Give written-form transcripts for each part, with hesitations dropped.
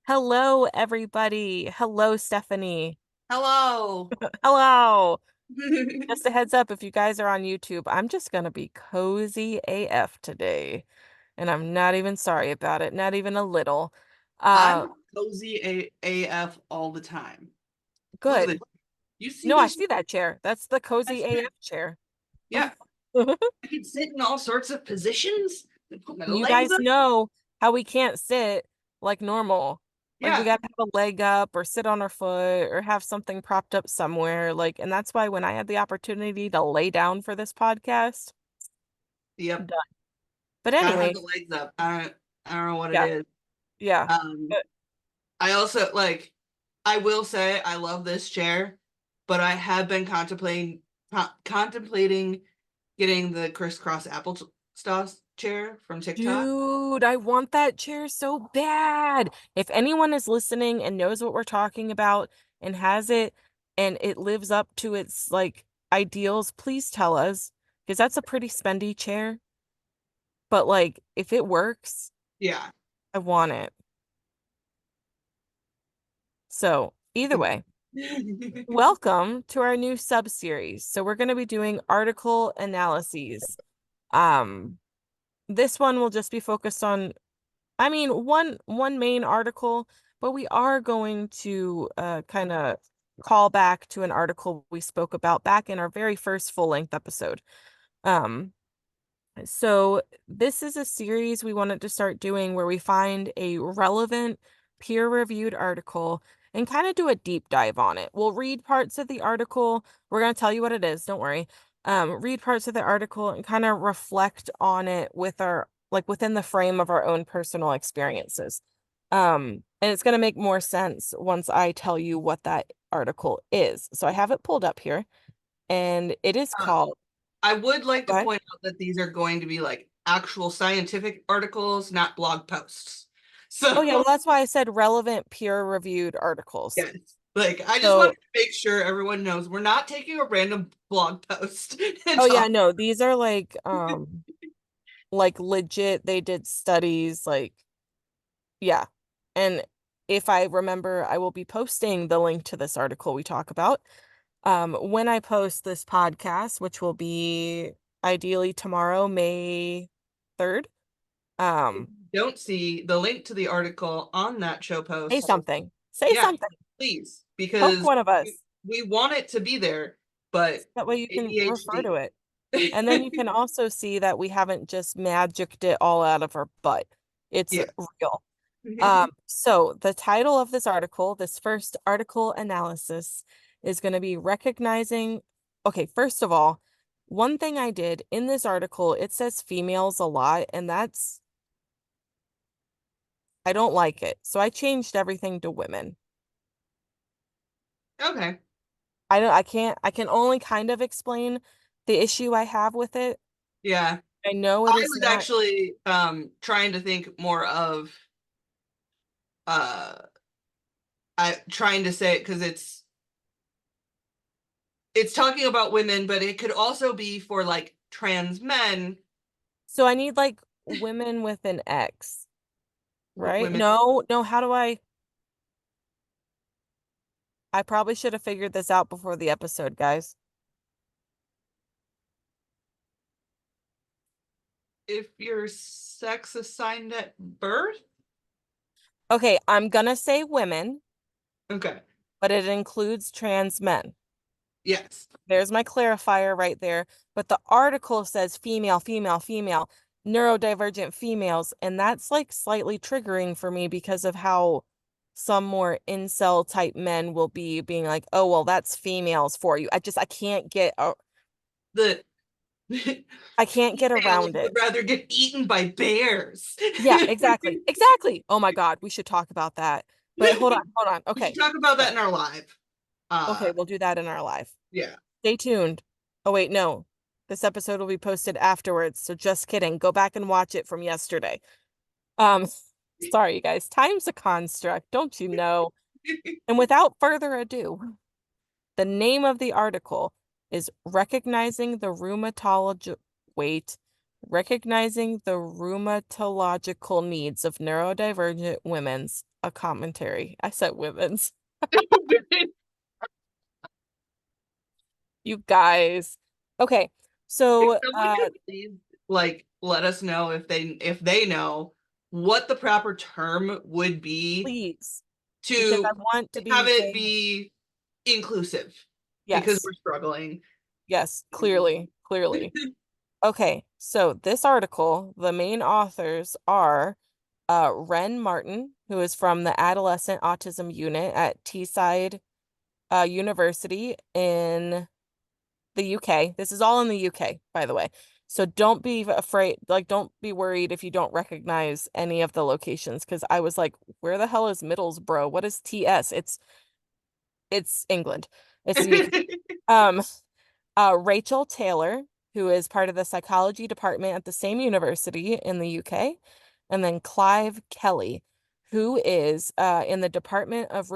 Hello, everybody. Hello, Stephanie. Hello. Hello. Just a heads up, if you guys are on YouTube, I'm just gonna be cozy AF today. And I'm not even sorry about it, not even a little. Uh, I'm cozy AF all the time. Look at Good. this. You see No, I this? see that chair. That's the cozy That's fair. AF chair. Yeah, I can sit in all sorts of positions and put my You legs guys up. know how we can't sit like normal. Like we Yeah, gotta have a leg up or sit on our foot or have something propped up somewhere. Like, and that's why when I had the opportunity to lay down for this podcast, yep. done. But Gotta have anyway, the legs up. I don't know what it yeah, is. yeah. Um, I also I will say I love this chair, but I have been contemplating getting the crisscross applesauce chair from TikTok. Dude, I want that chair so bad. If anyone is listening and knows what we're talking about and has it and it lives up to its like ideals, please tell us because that's a pretty spendy chair. But like if it works, Yeah. I want it. So, either way, welcome to our new sub-series. So we're going to be doing article analyses. Um, this one will just be focused on one main article, but we are going to kind of call back to an article we spoke about back in our very first full-length episode. Um, so this is a series we wanted to start doing where we find a relevant peer-reviewed article and kind of do a deep dive on it. We'll read parts of the article. We're going to tell you what it is, don't worry. Read parts of the article and kind of reflect on it with our like within the frame of our own personal experiences. And it's going to make more sense once I tell you what that article is. So I have it pulled up here and it is Uh, called I would like to what? point out that these are going to be like actual scientific articles, not blog posts. Oh yeah, well So, that's why I said relevant peer-reviewed articles. yes, like I just wanted So, to make sure everyone knows we're not taking a random blog post and oh yeah, talk. no, these are like legit they did studies like yeah. And if I remember, I will be posting the link to this article we talk about when I post this podcast, which will be ideally tomorrow, May 3rd. If Um, you don't see the link to the article on that show Say post, something. Say yeah, something. please, Poke because one of us. we want it to be there, but That way you can refer to ADHD. it. And then you can also see that we haven't just magicked it all out of our butt. It's Yes. real. So the title of this article, this first article analysis, is going to be recognizing. Okay, first of all, one thing I did in this article, it says females a lot, and I don't like it. So I changed everything to women. Okay. I can only kind of explain the issue I have with it. Yeah. I know it I is was not. actually trying to think more of uh I trying to say it because it's talking about women, but it could also be for like trans men, So I need like women with an X, right? women. No, no, how do I probably should have figured this out before the episode, guys. If your sex assigned at birth. Okay, I'm gonna say women, Okay. but it includes trans men. Yes. There's my clarifier right there. But the article says female, female, female, neurodivergent females, and that's like slightly triggering for me because of how some more incel type men will be being like, oh, well, that's females for you. I can't get The I can't get females around would it. rather get eaten by bears. Yeah, exactly. Exactly. Oh my God, we should talk about that. But hold on, hold on. We should Okay. talk about that So, in our live. okay, Uh we'll do that in our live. yeah. Stay tuned. Oh wait, no. This episode will be posted afterwards, so just kidding. Go back and watch it from yesterday. Um, sorry, you guys. Time's a construct, don't you know? And without further ado, the name of the article is Recognizing the Rheumatological. Wait. Recognizing the rheumatological needs of neurodivergent women's, a commentary. I said women's. You guys. Okay. If So, someone could please like let us know if they know what the proper term would be please, because I to want to be have it saying be inclusive because yes. we're struggling. Yes, clearly, clearly. Okay, so this article, the main authors are Ren Martin, who is from the Adolescent Autism Unit at Teesside University in the UK. This is all in the UK, by the way. So don't be afraid, like don't be worried if you don't recognize any of the locations, because I was like, where the hell is Middlesbrough? What is TS? It's England. It's the UK. Um, Rachel Taylor, who is part of the psychology department at the same university in the UK, and then Clive Kelly, who is in the Department of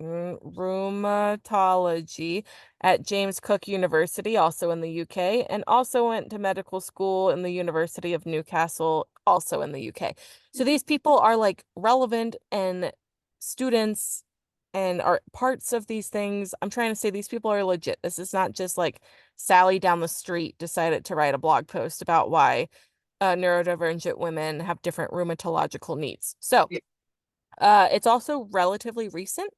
Rheumatology at James Cook University, also in the UK, and also went to medical school in the University of Newcastle, also in the UK. So these people are like relevant and students and are parts of these things. I'm trying to say these people are legit. This is not just like Sally down the street decided to write a blog post about why neurodivergent women have different rheumatological needs. So, Yeah. it's also relatively recent.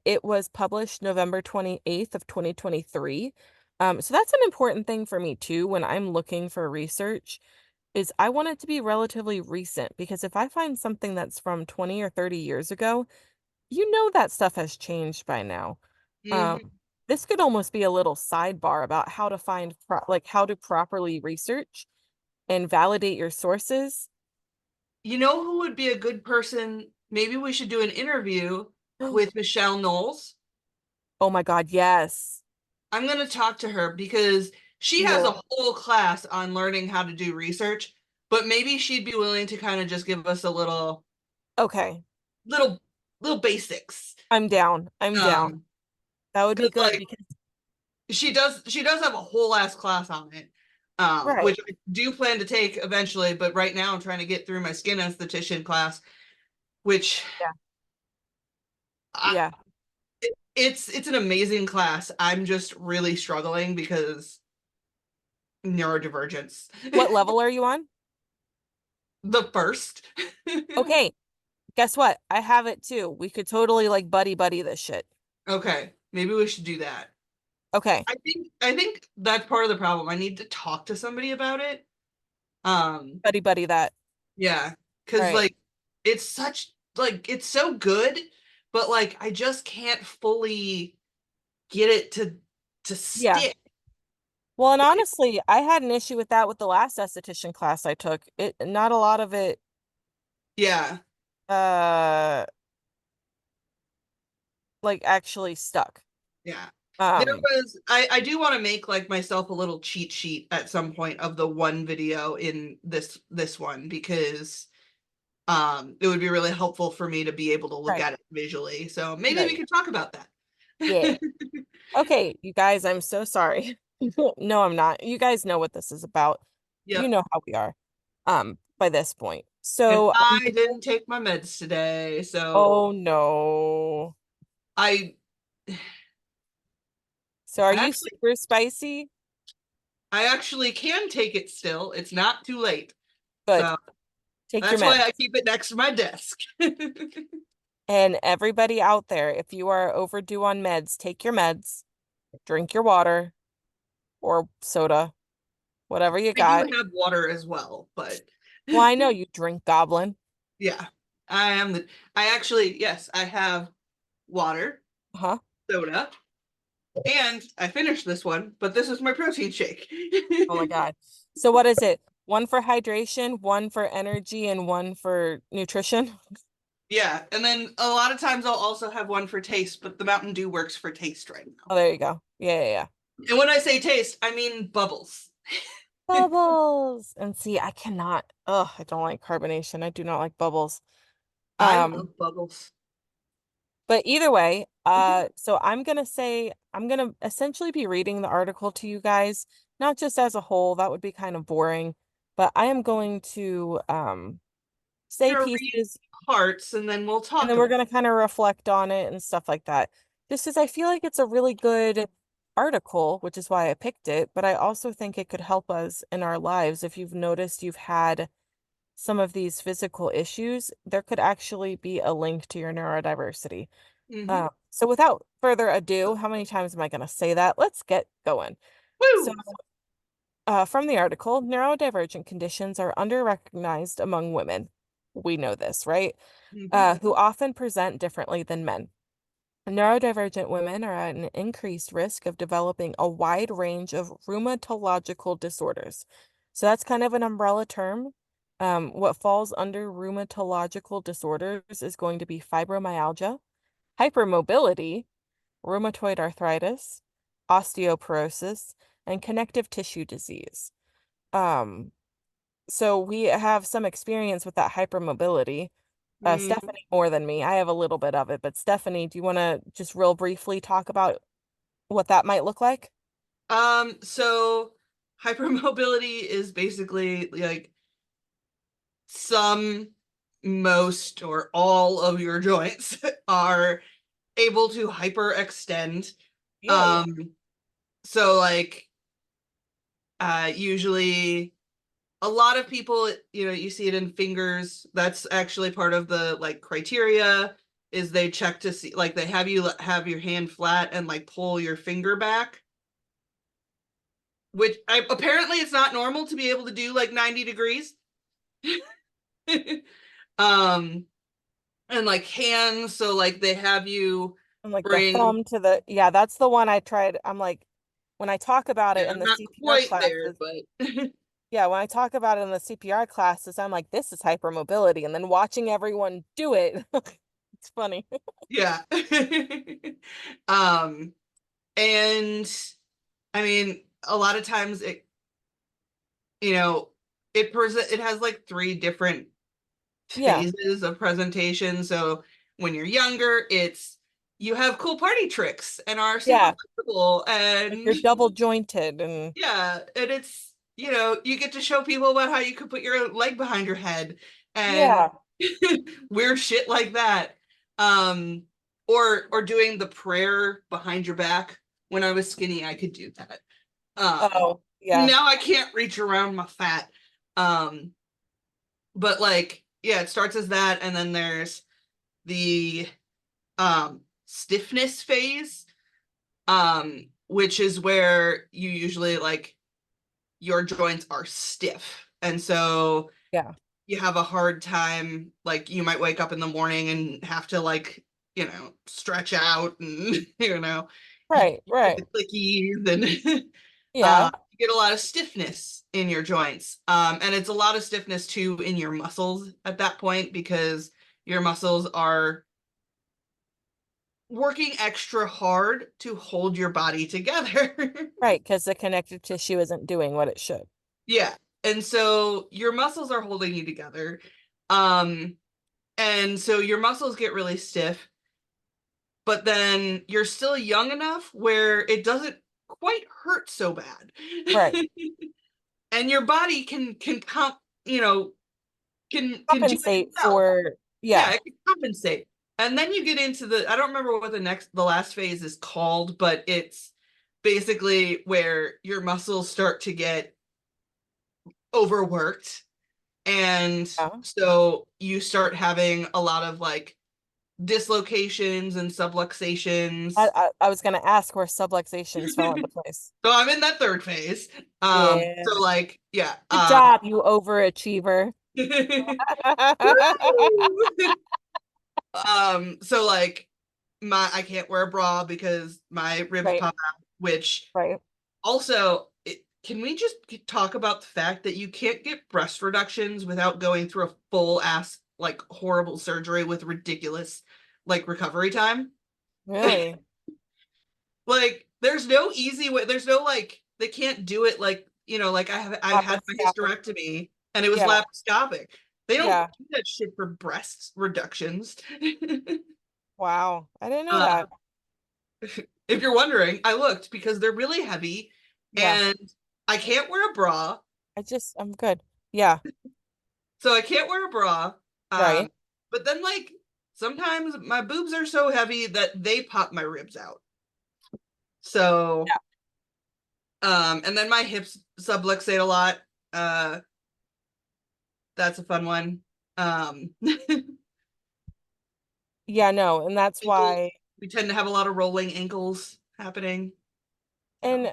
It was published November 28th of 2023. So that's an important thing for me too when I'm looking for research is I want it to be relatively recent because if I find something that's from 20 or 30 years ago, you know that stuff has changed by now. Um, Mhm. this could almost be a little sidebar about how to find like how to properly research and validate your sources. You know who would be a good person? Maybe we should do an interview with Michelle Knowles. Oh my God, yes. I'm going to talk to her because she has Cool. a whole class on learning how to do research, but maybe she'd be willing to kind of just give us a Okay. little little basics. I'm down. I'm down. Um, That would be because good like because she does have a whole ass class on it. right. Which I do plan to take eventually, but right now I'm trying to get through my skin esthetician class, which Yeah. I, Yeah. it's an amazing class. I'm just really struggling because neurodivergence. What level are you on? The first. Okay. Guess what? I have it too. We could totally like buddy buddy this shit. Okay, maybe we should do that. Okay. I think that's part of the problem. I need to talk to somebody about it. Um, Buddy buddy that. yeah, All because right. like it's so good, but like I just can't fully get it to Yeah. stick. Well, and honestly, I had an issue with that with the last esthetician class I took. It not a lot of it Yeah. uh like actually stuck. Yeah. There Um, was I do want to make like myself a little cheat sheet at some point of the one video in this one because it would be really helpful for me to be able to look right. at it visually. So maybe we Right. could talk about that. Yeah. Okay, you guys, I'm so sorry. No, I'm not. You guys know what this is about. You Yep. know how we are by this point. And So, I didn't take my meds today, so oh no. I So are I you actually super spicy? I actually can take it still. It's not too late. Good. So Take your that's why I meds. keep it next to my desk. And everybody out there, if you are overdue on meds, take your meds, drink your water or soda, whatever you I do got. have water as well, but Well, I know you drink goblin. yeah, I am the. I actually, yes, I have water, Huh? soda, and I finished this one, but this is my protein shake. Oh my God. So what is it? One for hydration, one for energy, and one for nutrition? Yeah, and then a lot of times I'll also have one for taste, but the Mountain Dew works for taste right now. Oh, there you go. Yeah, yeah, yeah. And when I say taste, I mean bubbles. Bubbles. And see, I cannot. Ugh, I don't like carbonation. I do not like bubbles. I Um, love bubbles. But either way, so I'm gonna essentially be reading the article to you guys, not just as a whole, that would be kind of boring, but I am going to say Gonna read pieces parts and then we'll and talk then we're about gonna kind of reflect on it and stuff like that. Just as I feel like it's a really good article, which is why I picked it, but I also think it could help us in our lives. If you've noticed you've had some of these physical issues, there could actually be a link to your neurodiversity. it. Hmm. So without further ado, how many times am I going to say that? Let's get going. So, Woo! from the article, neurodivergent conditions are under-recognized among women. We know this, right? Hmm. Who often present differently than men. Neurodivergent women are at an increased risk of developing a wide range of rheumatological disorders. So that's kind of an umbrella term. What falls under rheumatological disorders is going to be fibromyalgia, hypermobility, rheumatoid arthritis, osteoporosis, and connective tissue disease. Um, so we have some experience with that hypermobility. Mm. Stephenie more than me. I have a little bit of it, but Stephenie, do you want to just real briefly talk about what that might look like? So hypermobility is basically like some, most, or all of your joints are able to hyperextend. Yeah, yeah. Um, so like usually a lot of people, you see it in fingers. That's actually part of the like criteria is they check to see like they have you have your hand flat and like pull your finger back, which apparently it's not normal to be able to do like 90 degrees. um and like hands, so like they have you And like the bring, thumb to the, yeah, that's the one I tried. I'm like, when I talk about yeah, it in I'm the not CPR quite there, classes, but yeah, when I talk about it in the CPR classes, I'm like, this is hypermobility. And then watching everyone do it, it's funny. yeah. um and I mean, a lot of times you know, it has like three different Yeah, phases of presentation. So when you're younger, it's you have cool party tricks and are super yeah. flexible Like and you're double jointed and yeah, and it's you get to show people about how you could put your leg behind your head and yeah. weird shit like that. Um or doing the prayer behind your back. When I was skinny, I could do that. Oh, yeah, Now I can't reach around my fat. Um but like yeah, it starts as that and then there's the stiffness phase, which is where you usually like your joints are stiff. And so yeah. you have a hard time, like you might wake up in the morning and have to like, stretch out and you Right, get right. the clickies and Yeah, you get a lot of stiffness in your joints. And it's a lot of stiffness too in your muscles at that point because your muscles are working extra hard to hold your body together. right. Because the connective tissue isn't doing what it should. Yeah. And so your muscles are holding you together. Um, and so your muscles get really stiff, but then you're still young enough where it doesn't quite hurt so bad. Right. And your body can can do it Compensate itself. for, Yeah, yeah, it can compensate. And then you get into I don't remember what the last phase is called, but it's basically where your muscles start to get overworked. And yeah. so you start having a lot of like dislocations and subluxations. I was gonna ask where subluxations fell into place. So I'm in that third phase. Yeah. So like, yeah. Good job, you overachiever. So like I can't wear a bra because my ribs Right, pop out, which right. also can we just talk about the fact that you can't get breast reductions without going through a full ass like horrible surgery with ridiculous like recovery time? Really? Like there's no easy way. There's no like they can't do it like like I've had my Laparoscopic. hysterectomy and it was Yeah, laparoscopic. They don't yeah. do that shit for breast reductions. Wow. I didn't know Uh, that. if you're wondering, I looked because they're really heavy Yeah. and I can't wear a bra. I'm good. Yeah. So I can't wear a bra. Um, Right. but then like sometimes my boobs are so heavy that they pop my ribs out. So and then my hips subluxate a lot. Uh, that's a fun one. Yeah, no, and that's Ankle, why. we tend to have a lot of rolling ankles happening. And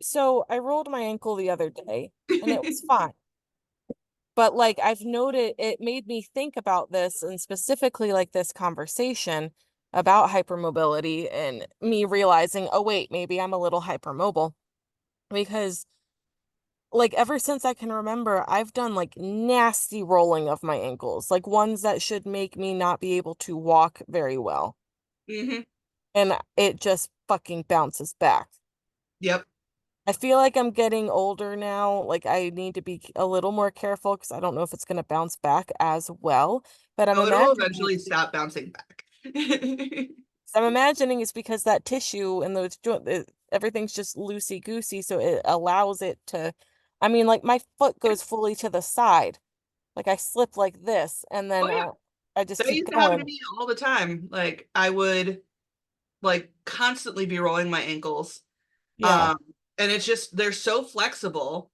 so I rolled my ankle the other day and it was fine. But like I've noted, it made me think about this and specifically like this conversation about hypermobility and me realizing, oh wait, maybe I'm a little hypermobile because like ever since I can remember, I've done like nasty rolling of my ankles, like ones that should make me not be able to walk very well. Hmm. And it just fucking bounces back. Yep. I feel like I'm getting older now. Like I need to be a little more careful because I don't know if it's going to bounce back as well. But Oh, it'll eventually stop bouncing back. I'm imagining it's because that tissue and those joint, everything's just loosey goosey, so it allows it to. I mean, like my foot goes fully to the side, like I slip like this, and Oh then yeah, I just that keep used to happen to going. me all the time. Like I would like constantly be rolling my ankles. Yeah, Um, and it's just they're so flexible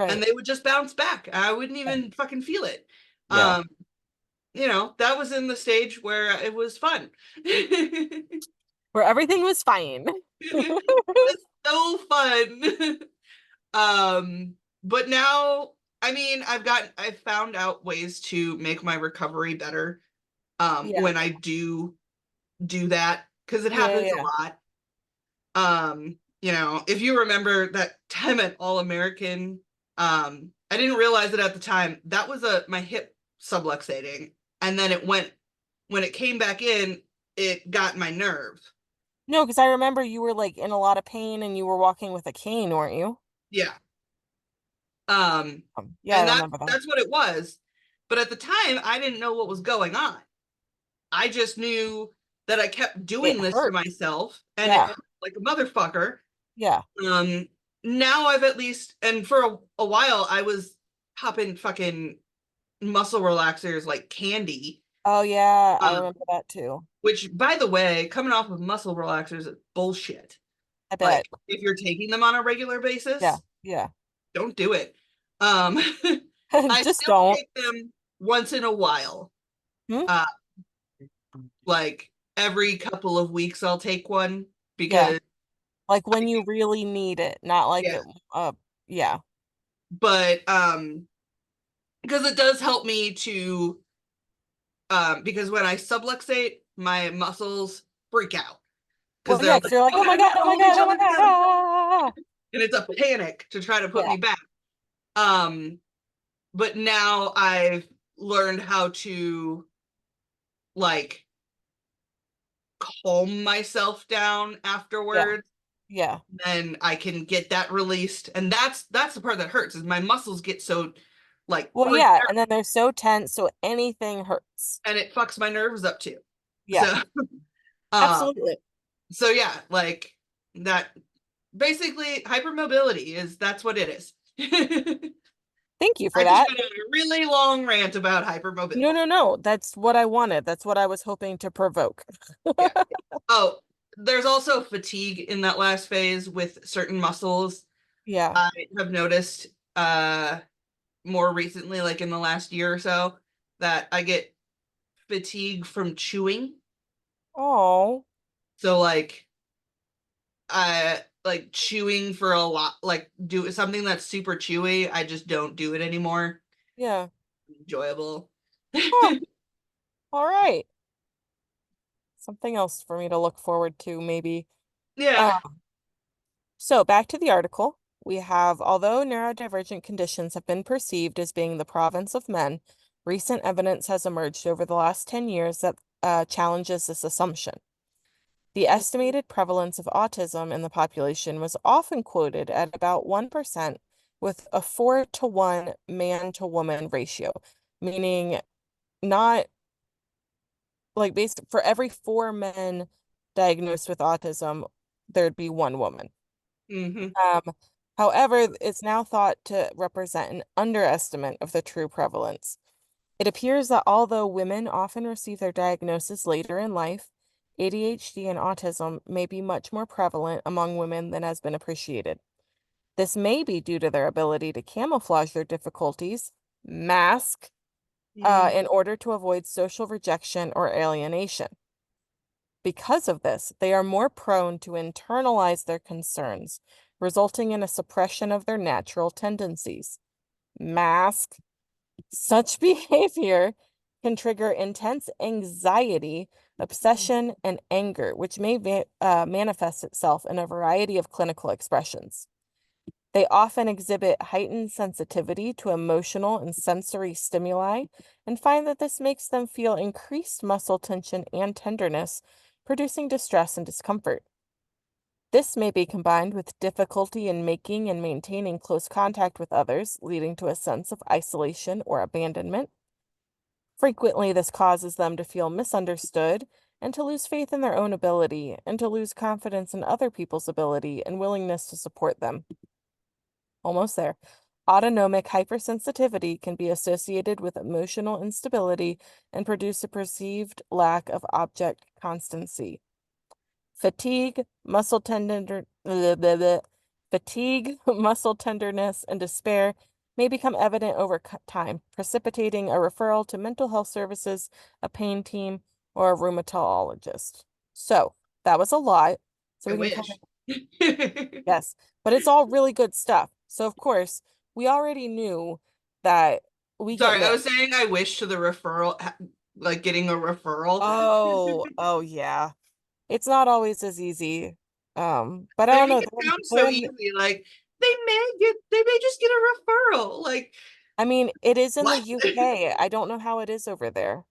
and right. they would just bounce back. I wouldn't Yeah, even fucking feel it. yeah. Um, that was in the stage where it was fun. Where everything was fine. It was so fun. But now, I mean, I've found out ways to make my recovery better Yeah, when I do that because it yeah, happens yeah, a lot. If you remember that time at All American, I didn't realize it at the time. That was a my hip subluxating, and then it went when it came back in, it got my nerve. no, because I remember you were like in a lot of pain and you were walking with a cane, weren't you? Yeah. Um, Yeah, I and remember that. that's what it was. But at the time, I didn't know what was going on. I just knew that I kept It doing this to hurt. myself, and it Yeah, hurt like a motherfucker. yeah. Um, Now I've at least, and for a while, I was popping fucking muscle relaxers like candy. Oh yeah, I Um, remember that too. which, by the way, coming off of muscle relaxers is bullshit. I Like, bet. if you're taking them on a regular Yeah, basis, yeah. don't do it. Um, I Just still don't. take them once in a while. Hmm? Uh, like every couple of weeks, I'll take one Yeah. because, Like when you really need it, not like yeah, it yeah. but because it does help me to because when I subluxate, my muscles freak out because Well, they're yeah, like, because you're like, oh oh my my god, we God, gotta oh my hold God, each oh my other God. together, Ah! and it's a panic to try to put Yeah, me back. But now I've learned how to like calm myself down yeah, afterwards, yeah. and I can get that released. And that's the part that hurts is my muscles get so like Well, freaked yeah, out, and then they're so tense, so anything hurts. and it fucks my nerves up too. Yeah, So um absolutely. so yeah, like that basically hypermobility is that's what it is. Thank you for I just that. went on a really long rant about No, hypermobility. no, no. That's what I wanted. That's what I was hoping to provoke. Yeah. Oh, there's also fatigue in that last phase with certain muscles. Yeah. I have noticed more recently, like in the last year or so, that I get fatigue from chewing. Oh, So like I like chewing for a lot, like do something that's super chewy. I just don't do it anymore. yeah. Enjoyable. Huh. All right. Something else for me to look forward to, maybe. Yeah. Um, so back to the article. We have, although neurodivergent conditions have been perceived as being the province of men, recent evidence has emerged over the last 10 years that challenges this assumption. The estimated prevalence of autism in the population was often quoted at about 1%, with a 4-to-1 man to woman ratio, meaning not like based for every four men diagnosed with autism, there'd be one woman. Hmm. Um, However, it's now thought to represent an underestimate of the true prevalence. It appears that although women often receive their diagnosis later in life, ADHD and autism may be much more prevalent among women than has been appreciated. This may be due to their ability to camouflage their difficulties, mask, Hmm. in order to avoid social rejection or alienation. Because of this, they are more prone to internalize their concerns, resulting in a suppression of their natural tendencies. Mask. Such behavior can trigger intense anxiety, obsession, and anger, which may manifest itself in a variety of clinical expressions. They often exhibit heightened sensitivity to emotional and sensory stimuli and find that this makes them feel increased muscle tension and tenderness, producing distress and discomfort. This may be combined with difficulty in making and maintaining close contact with others, leading to a sense of isolation or abandonment. Frequently, this causes them to feel misunderstood and to lose faith in their own ability and to lose confidence in other people's ability and willingness to support them. Almost there. Autonomic hypersensitivity can be associated with emotional instability and produce a perceived lack of object constancy. Fatigue, fatigue, muscle tenderness, and despair may become evident over time, precipitating a referral to mental health services, a pain team, or a rheumatologist. So that was a lot. So I we can kind of, wish. yes, but it's all really good stuff. So of course, we already knew that we get Sorry, I was mixed. saying I wish to the referral, like getting a referral. Oh yeah. It's not always as easy. But I They don't make know. it sound so easy. Like they may just get a referral. Like I mean, it is in the what? UK. I don't know how it is over there.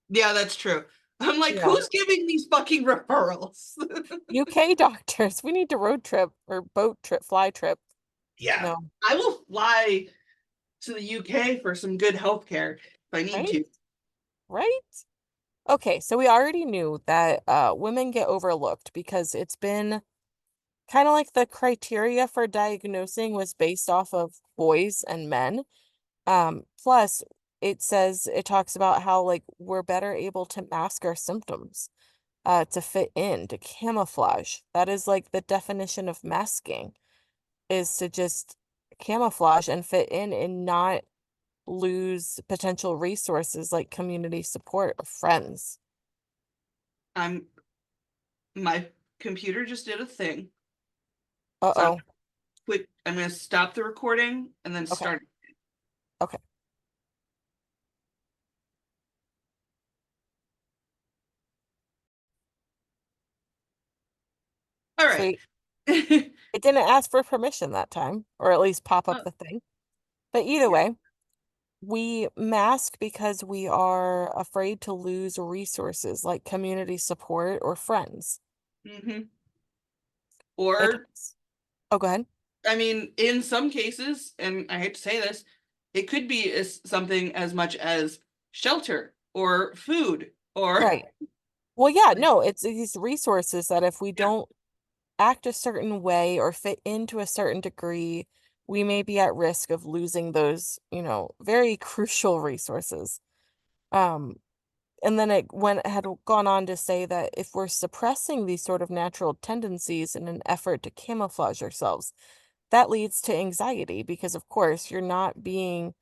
Yeah, that's true. I'm like, Yeah. who's giving these fucking referrals? UK doctors, we need to road trip or boat trip, fly trip. Yeah, No, I will fly to the UK for some good healthcare if I need right? to. Right? Okay, so we already knew that women get overlooked because it's been kind of like the criteria for diagnosing was based off of boys and men. Plus it talks about how like we're better able to mask our symptoms, to fit in, to camouflage. That is like the definition of masking, is to just camouflage and fit in and not lose potential resources like community support or friends. I'm my computer just did a thing. So Uh-oh. I'm gonna stop the recording and then Okay. start. Okay. All right. Sweet. It didn't ask for permission that time, or at least pop up Oh, the thing. But either yeah. way, we mask because we are afraid to lose resources like community support or friends. Hmm. It Or talks. Oh, go ahead. I mean, in some cases, and I hate to say this, it could be something as much as shelter or food or Right. Well, yeah, like, no, it's these resources that if we yeah, don't act a certain way or fit into a certain degree, we may be at risk of losing those, very crucial resources. Um, and then it had gone on to say that if we're suppressing these sort of natural tendencies in an effort to camouflage ourselves, that leads to anxiety because, of course, you're not being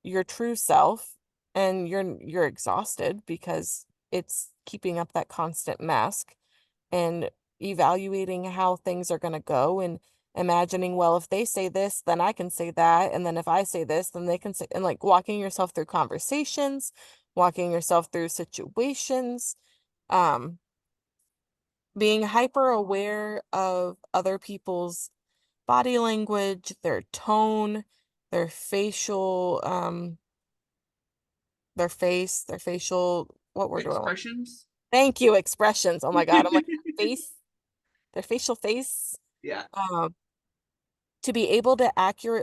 your true self and you're exhausted because it's keeping up that constant mask and evaluating how things are going to go and imagining, well, if they say this, then I can say that. And then if I say this, then they can say, and like walking yourself through conversations, walking yourself through situations, um, being hyper aware of other people's body language, their tone, their their facial, what word do I want? expressions. Thank you, expressions. Oh my God. I'm like, their facial face. Yeah. Um, to be able to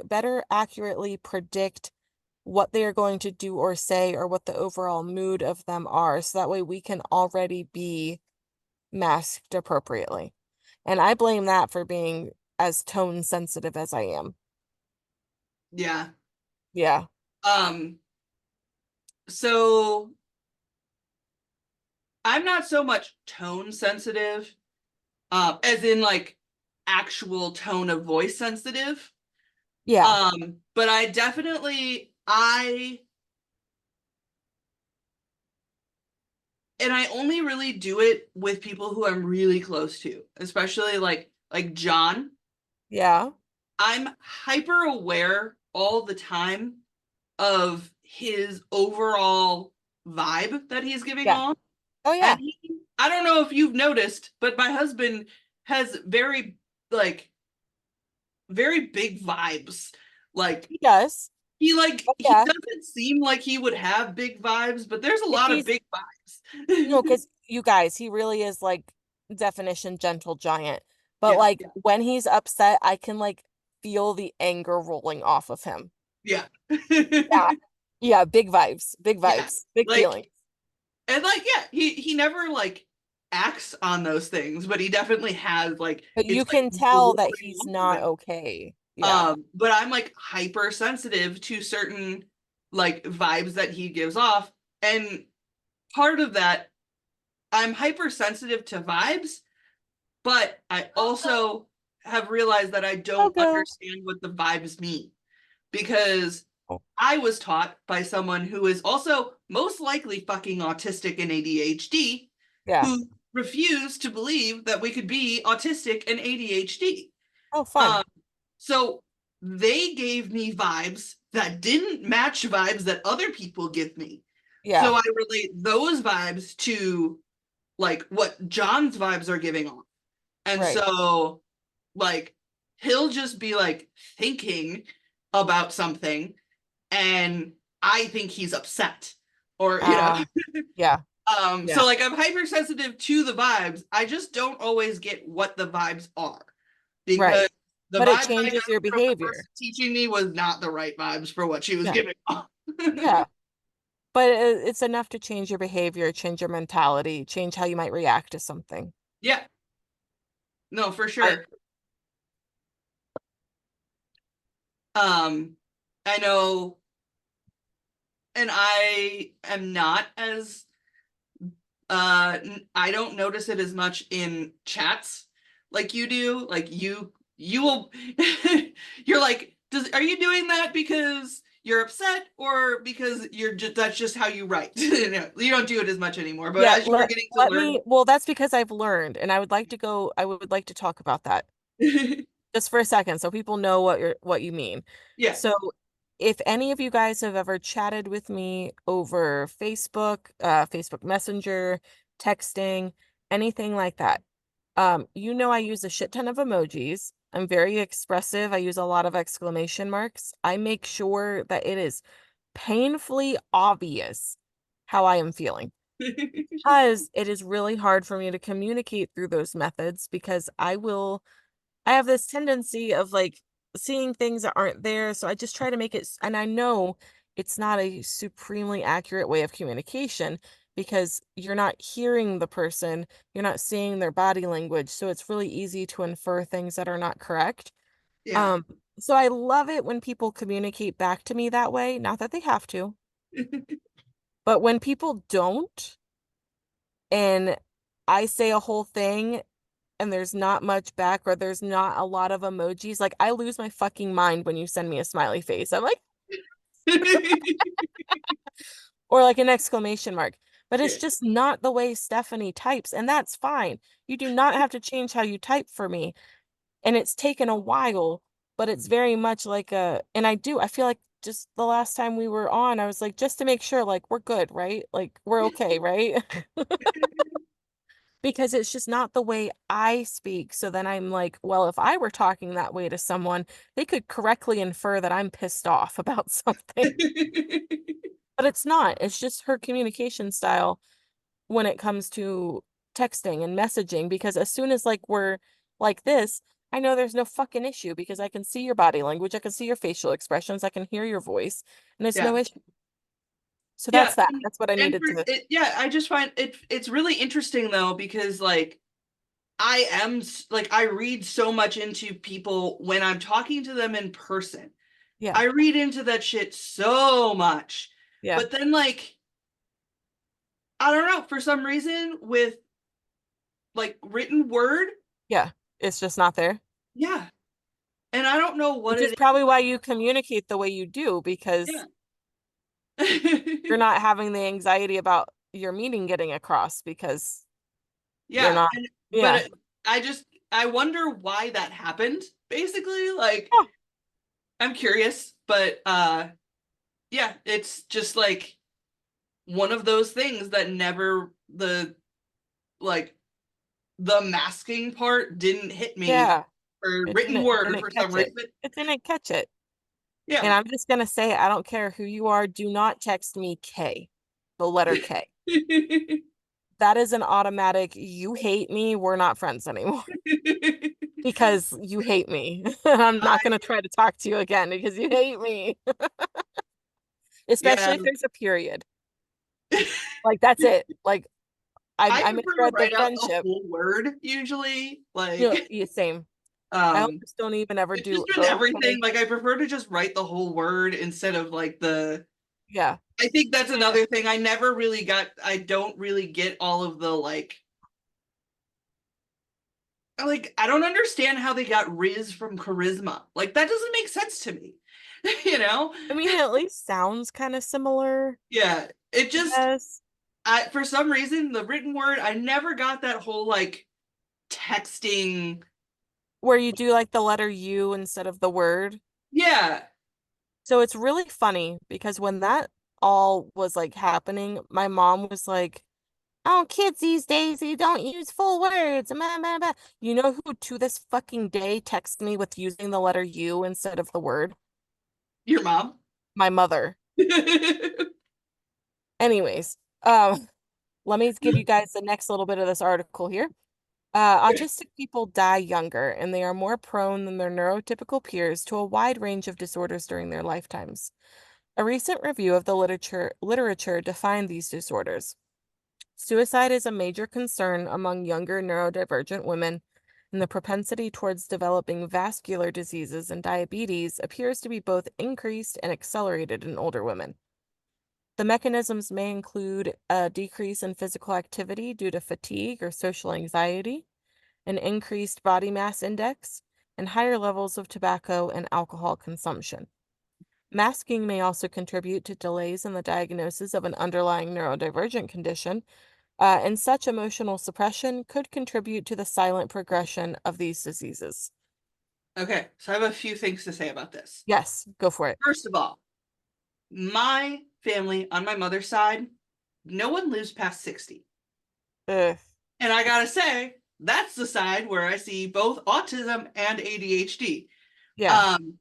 better accurately predict what they are going to do or say or what the overall mood of them are. So that way we can already be masked appropriately. And I blame that for being as tone sensitive as I am. Yeah. Yeah. Um, so I'm not so much tone sensitive, as in like actual tone of voice sensitive. Yeah. But I definitely I only really do it with people who I'm really close to, especially like John. Yeah. I'm hyper aware all the time of his overall vibe that he's giving Yeah. off. Oh And yeah. I don't know if you've noticed, but my husband has like very big vibes. Like He does. Oh he yeah. doesn't seem like he would have big vibes, but there's a If lot of he's big no, vibes. because you guys, he really is like definition gentle giant. But Yeah, like when he's upset, I can like feel the anger rolling off of him. yeah. Yeah. Yeah, big vibes, big Yeah. vibes, big Like feelings. and like yeah, he never like acts on those things, but he definitely has like But it's you like can tell that rolling he's off of not him. okay. Yeah. But I'm like hypersensitive to certain like vibes that he gives off. And part of that, I'm hypersensitive to vibes, but I also have realized that I I'll don't go. understand what the vibes mean because Oh, I was taught by someone who is also most likely fucking autistic and ADHD, yeah. who refused to believe that we could be autistic and ADHD. Oh, fun. Um, so they gave me vibes that didn't match vibes that other people give me. Yeah. So I relate those vibes to like what John's vibes are giving off. And Right. so like he'll just be like thinking about something and I think he's upset or Uh, yeah. so Yeah. like I'm hypersensitive to the vibes. I just don't always get what the vibes are Right. because the But it vibes I changes got your from the behavior. person teaching me was not the right vibes for what she was Yeah. giving off. Yeah. But it's enough to change your behavior, change your mentality, change how you might react to something. Yeah, no, for I sure. Um, I know, and I am not as I don't notice it as much in chats like you do. Like you will you're like, does are you doing that because you're upset or because you're just that's just how you write? You don't do it as much anymore. But yeah, as you were getting to let learn, me well, that's because I've learned and I would like to talk about that just for a second so people know what you mean. yeah. So if any of you guys have ever chatted with me over Facebook, Facebook Messenger, texting, anything like that, you know I use a shit ton of emojis. I'm very expressive. I use a lot of exclamation marks. I make sure that it is painfully obvious how I am feeling because it is really hard for me to communicate through those methods because I have this tendency of like seeing things that aren't there. So I just try to make it, and I know it's not a supremely accurate way of communication because you're not hearing the person, you're not seeing their body language. So it's really easy to infer things that are not correct. Yeah. Um, so I love it when people communicate back to me that way. Not that they have to, but when people don't, and I say a whole thing and there's not much back or there's not a lot of emojis, like I lose my fucking mind when you send me a smiley face. I'm like, or like an exclamation mark. But it's Yeah. just not the way Stephenie types, and that's fine. You do not have to change how you type for me. And it's taken a while, but it's very much like and I feel like just the last time we were on, I was like, just to make sure, like, we're good, right? Like, we're okay, right? Because it's just not the way I speak. So then I'm like, well, if I were talking that way to someone, they could correctly infer that I'm pissed off about something. But it's not. It's just her communication style when it comes to texting and messaging. Because as soon as like we're like this, I know there's no fucking issue because I can see your body language, I can see your facial expressions, I can hear your voice, and it's no Yeah. issue. So Yeah. that's that. That's what I And needed for to. it, yeah, I just find it's really interesting though, because like like I read so much into people when I'm talking to them in person. Yeah. I read into that shit so much. Yeah. But then like I don't know, for some reason with like written word, Yeah. It's just not there. yeah. And I don't know what Which is it probably why you communicate the way you do, is. because Yeah. you're not having the anxiety about your meaning getting across because you're Yeah. not. But Yeah. I wonder why that happened, basically. Like Oh, I'm curious, but yeah, it's just like one of those things that never like the masking part didn't hit me yeah. for It written didn't word didn't for some catch it. reason. It didn't catch it. And Yeah. I'm just gonna say, I don't care who you are, do not text me K, the letter K. That is an automatic, you hate me, we're not friends anymore because you hate me. I'm not gonna try to talk to you again because you hate me. Yeah. Especially if there's a period. Like that's it. Like I I prefer to misread the write out the friendship. whole word usually. You know, Like yeah, same. I um almost don't even ever it's do just with everything. okay. Like I prefer to just write the whole word instead of like the Yeah. I think that's Yeah. another thing. I don't really get all of the like I don't understand how they got Riz from charisma. Like that doesn't make sense to me. You know? I mean, it at least sounds kind of similar, Yeah. It I just guess, I for some reason the written word I never got that whole like texting. where you do like the letter U instead of the word. Yeah. So it's really funny because when that all was like happening, my mom was like, "Oh, kids these days, you don't use full words." Blah, blah, blah. You know who to this fucking day texts me with using the letter U instead of the word? Your mom. My mother. Anyways, let me give you guys the next little bit of this article here. Autistic people die younger, and they are more prone than their neurotypical peers to a wide range of disorders during their lifetimes. A recent review of the literature defined these disorders. Suicide is a major concern among younger neurodivergent women, and the propensity towards developing vascular diseases and diabetes appears to be both increased and accelerated in older women. The mechanisms may include a decrease in physical activity due to fatigue or social anxiety, an increased body mass index, and higher levels of tobacco and alcohol consumption. Masking may also contribute to delays in the diagnosis of an underlying neurodivergent condition, and such emotional suppression could contribute to the silent progression of these diseases. Okay, so I have a few things to say about this. Yes, go for it. First of all, my family on my mother's side, no one lives past 60. Ugh, And I gotta say, that's the side where I see both autism and ADHD. yeah, Um,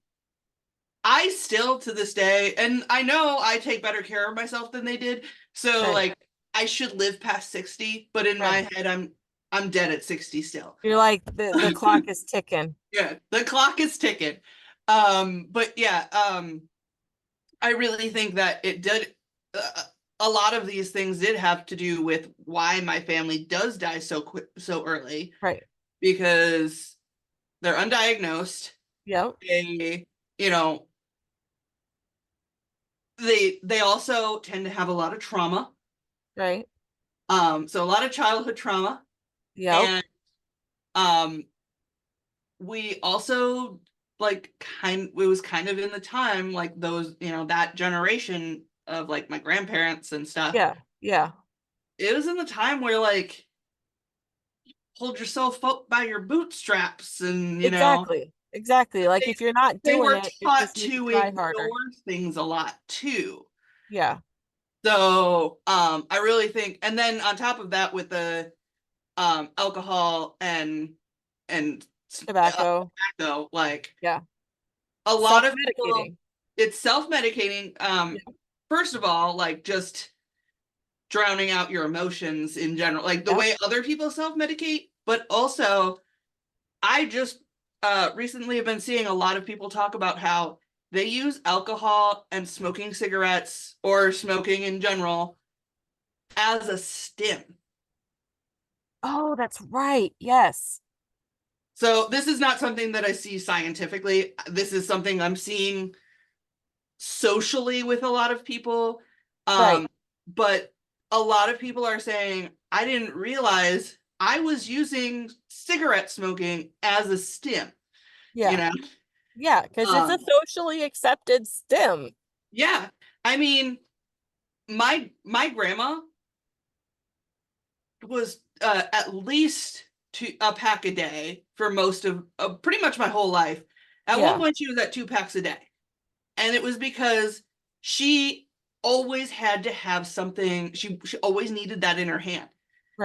I still to this day, and I know I take better care of myself than they did, so right, like I should live past 60, but in right. my head I'm dead at 60 still. You're like the clock is ticking. Yeah, the clock is ticking. But yeah, I really think that it did. A lot of these things did have to do with why my family does die so quick, so early, Right. because they're undiagnosed. Yep. They, you know, they also tend to have a lot of trauma. Right. So a lot of childhood trauma, Yep. and um, we also it was kind of in the time like those that generation of like my grandparents and stuff. Yeah. Yeah. It was in the time where like hold yourself up by your bootstraps and Exactly. Exactly. Like they, if you're not they doing were it, you taught just need to to try harder. ignore things a lot too. Yeah. So I really think, and then on top of that with the alcohol and Tobacco. tobacco, like Yeah. a lot of people, Self-medicating. it's self-medicating. Yeah. First of all, like just drowning out your emotions in general, like the Yep. way other people self-medicate, but also I just recently have been seeing a lot of people talk about how they use alcohol and smoking cigarettes or smoking in general as a stim. Oh, that's right. Yes. So this is not something that I see scientifically. This is something I'm seeing socially with a lot of people. Right. Um, but a lot of people are saying, I didn't realize I was using cigarette smoking as a stim, you Yeah. know? Yeah, because it's a Um, socially accepted stim. yeah. I mean, my grandma was at least a pack a day for most of pretty much my whole life. At one Yeah. point, she was at 2 packs a day, and it was because she always had to have something. She always needed that in her hand.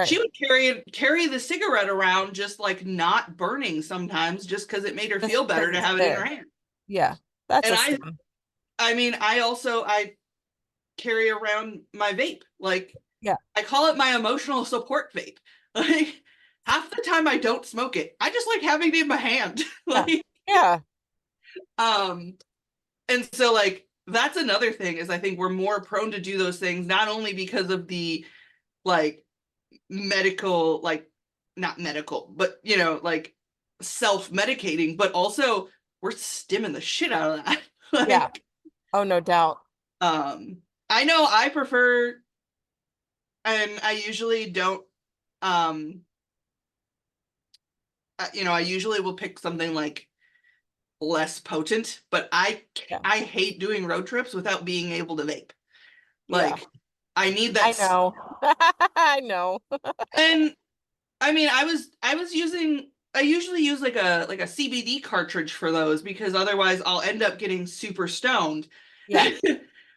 She Right. would carry the cigarette around, just like not burning sometimes, just because it made her Just feel better because to it's have it in her there. hand. Yeah. That's And a I, stim. I mean, I carry around my vape. Like Yeah. I call it my emotional support vape. Like half the time I don't smoke it. I just like having it in my hand. Yeah. Like Yeah. um and so like that's another thing is I think we're more prone to do those things not only because of the like medical like not medical, but like self-medicating, but also we're stimming the shit out of that. Yeah. Like Oh, no doubt. um I know I prefer and I usually don't um I usually will pick something like less potent, but Yeah. I hate doing road trips without being able to vape. Yeah. Like I need I that. know. I know. And I mean, I usually use like a CBD cartridge for those because otherwise I'll end up getting super stoned. Yeah.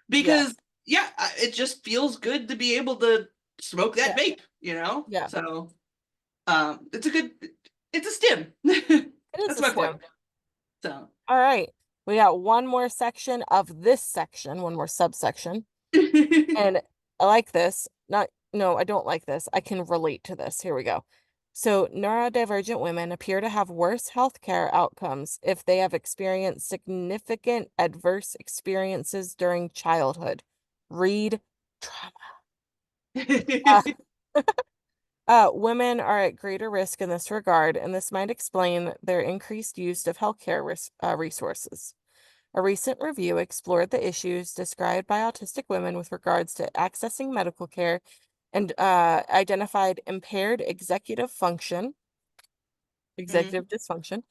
Because Yes. yeah, it just feels good to be able to smoke that Yeah. vape, you know? Yeah. So, it's a good it's a stim. It is That's a my point. stim. So, All right. We got one more section of this section, one more subsection. And I like this. Not, no, I don't like this. I can relate to this. Here we go. So, neurodivergent women appear to have worse healthcare outcomes if they have experienced significant adverse experiences during childhood. Read trauma. Uh, Women are at greater risk in this regard, and this might explain their increased use of healthcare resources. A recent review explored the issues described by autistic women with regards to accessing medical care and identified impaired Mm, executive dysfunction,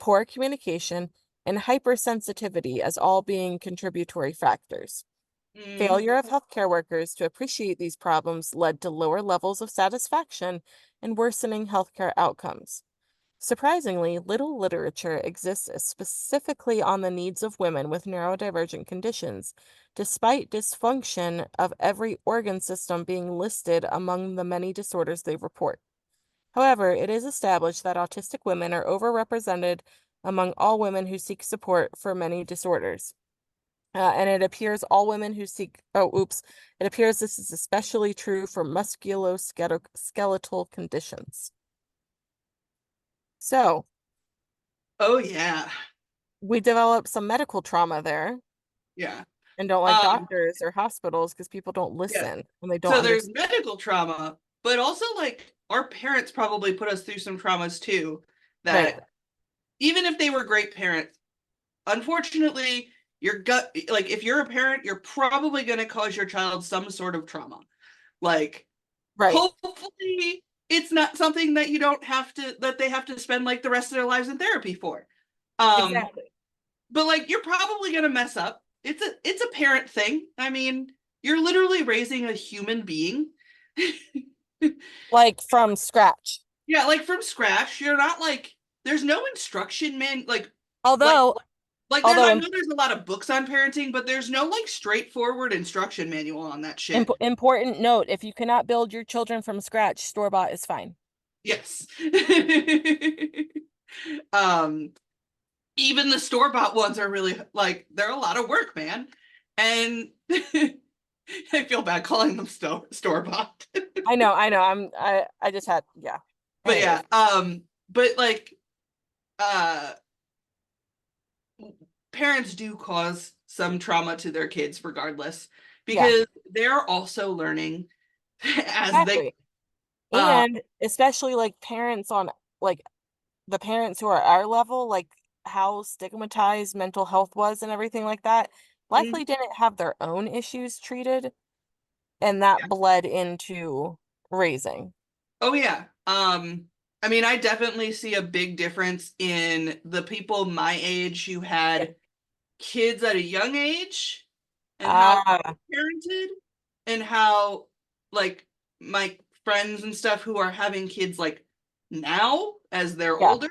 poor communication, and hypersensitivity as all being contributory factors. mm, Failure of healthcare workers to appreciate these problems led to lower levels of satisfaction and worsening healthcare outcomes. Surprisingly, little literature exists specifically on the needs of women with neurodivergent conditions, despite dysfunction of every organ system being listed among the many disorders they report. However, it is established that autistic women are overrepresented among all women who seek support for many disorders. And it appears all women who seek, oh, oops, it appears this is especially true for musculoskeletal conditions. So, oh yeah. we develop some medical trauma there Yeah. and don't like Um, doctors or hospitals because people don't yeah. listen and they don't So there's understand. medical trauma, but also like our parents probably put us through some traumas too Right, that even if they were great parents, unfortunately, your gut like if you're a parent, you're probably going to cause your child some sort of trauma. Like right, hopefully it's not something that you don't have to that they have to spend like the rest of their lives in therapy for. Um exactly. but like you're probably going to mess up. It's a parent thing. I mean, you're literally raising a human being. Like from scratch. Yeah, like from scratch. You're not like there's no instruction man like Although, there's although I know there's a lot of books on parenting, but there's no like straightforward instruction manual on that shit. important note, if you cannot build your children from scratch, store-bought is fine. Yes. um even the store-bought ones are really like they're a lot of work, man. And I feel bad calling them store-bought. I know, I just had, yeah. But Anyways, yeah, but like uh parents do cause some trauma to their kids regardless Yeah, because they're also learning as they exactly. uh And especially like parents on like the parents who are our level, like how stigmatized mental health was and everything like that, likely mhm. didn't have their own issues treated, and that Yeah. bled into raising. Oh yeah. I mean, I definitely see a big difference in the people my age who Yeah. had kids at a young age and how Ah, they parented and how like my friends and stuff who are having kids like now as they're yeah, older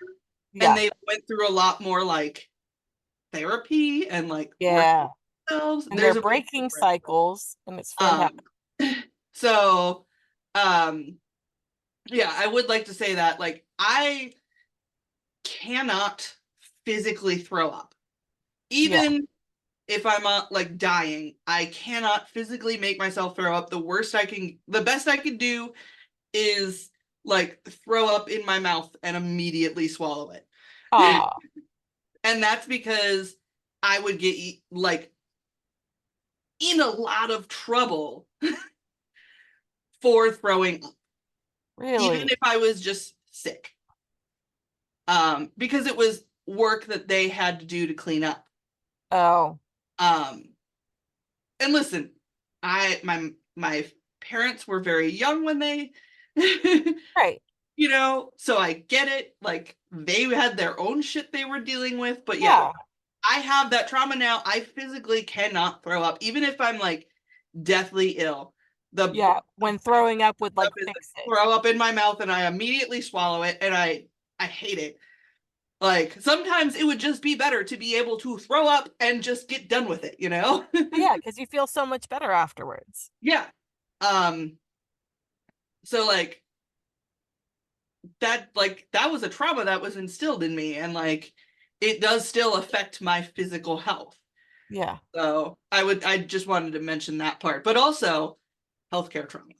and yeah, they went through a lot more like therapy and like working yeah. themselves. And they're There's a big breaking difference. cycles, and it's fantastic. Um so um yeah, I would like to say that like I cannot physically throw up. Yeah. Even if I'm like dying, I cannot physically make myself throw up. The best I can do is like throw up in my mouth and immediately swallow it. Ah, And that's because I would get like in a lot of trouble for throwing up, even really? if I was just sick. Because it was work that they had to do to clean up. Oh, Um, and listen, my parents were very young when they right. so I get it. Like they had their own shit they were dealing with, but yeah, Yeah, I have that trauma now. I physically cannot throw up, even if I'm like deathly ill. The yeah. When throwing up would stuff like is fix it. throw up in my mouth and I immediately swallow it, and I hate it. Like sometimes it would just be better to be able to throw up and just get done with it, you know? Yeah, because you feel so much better afterwards. Yeah. Um, so that was a trauma that was instilled in me, and like it does still affect my physical health. Yeah. So I just wanted to mention that part, but also healthcare trauma.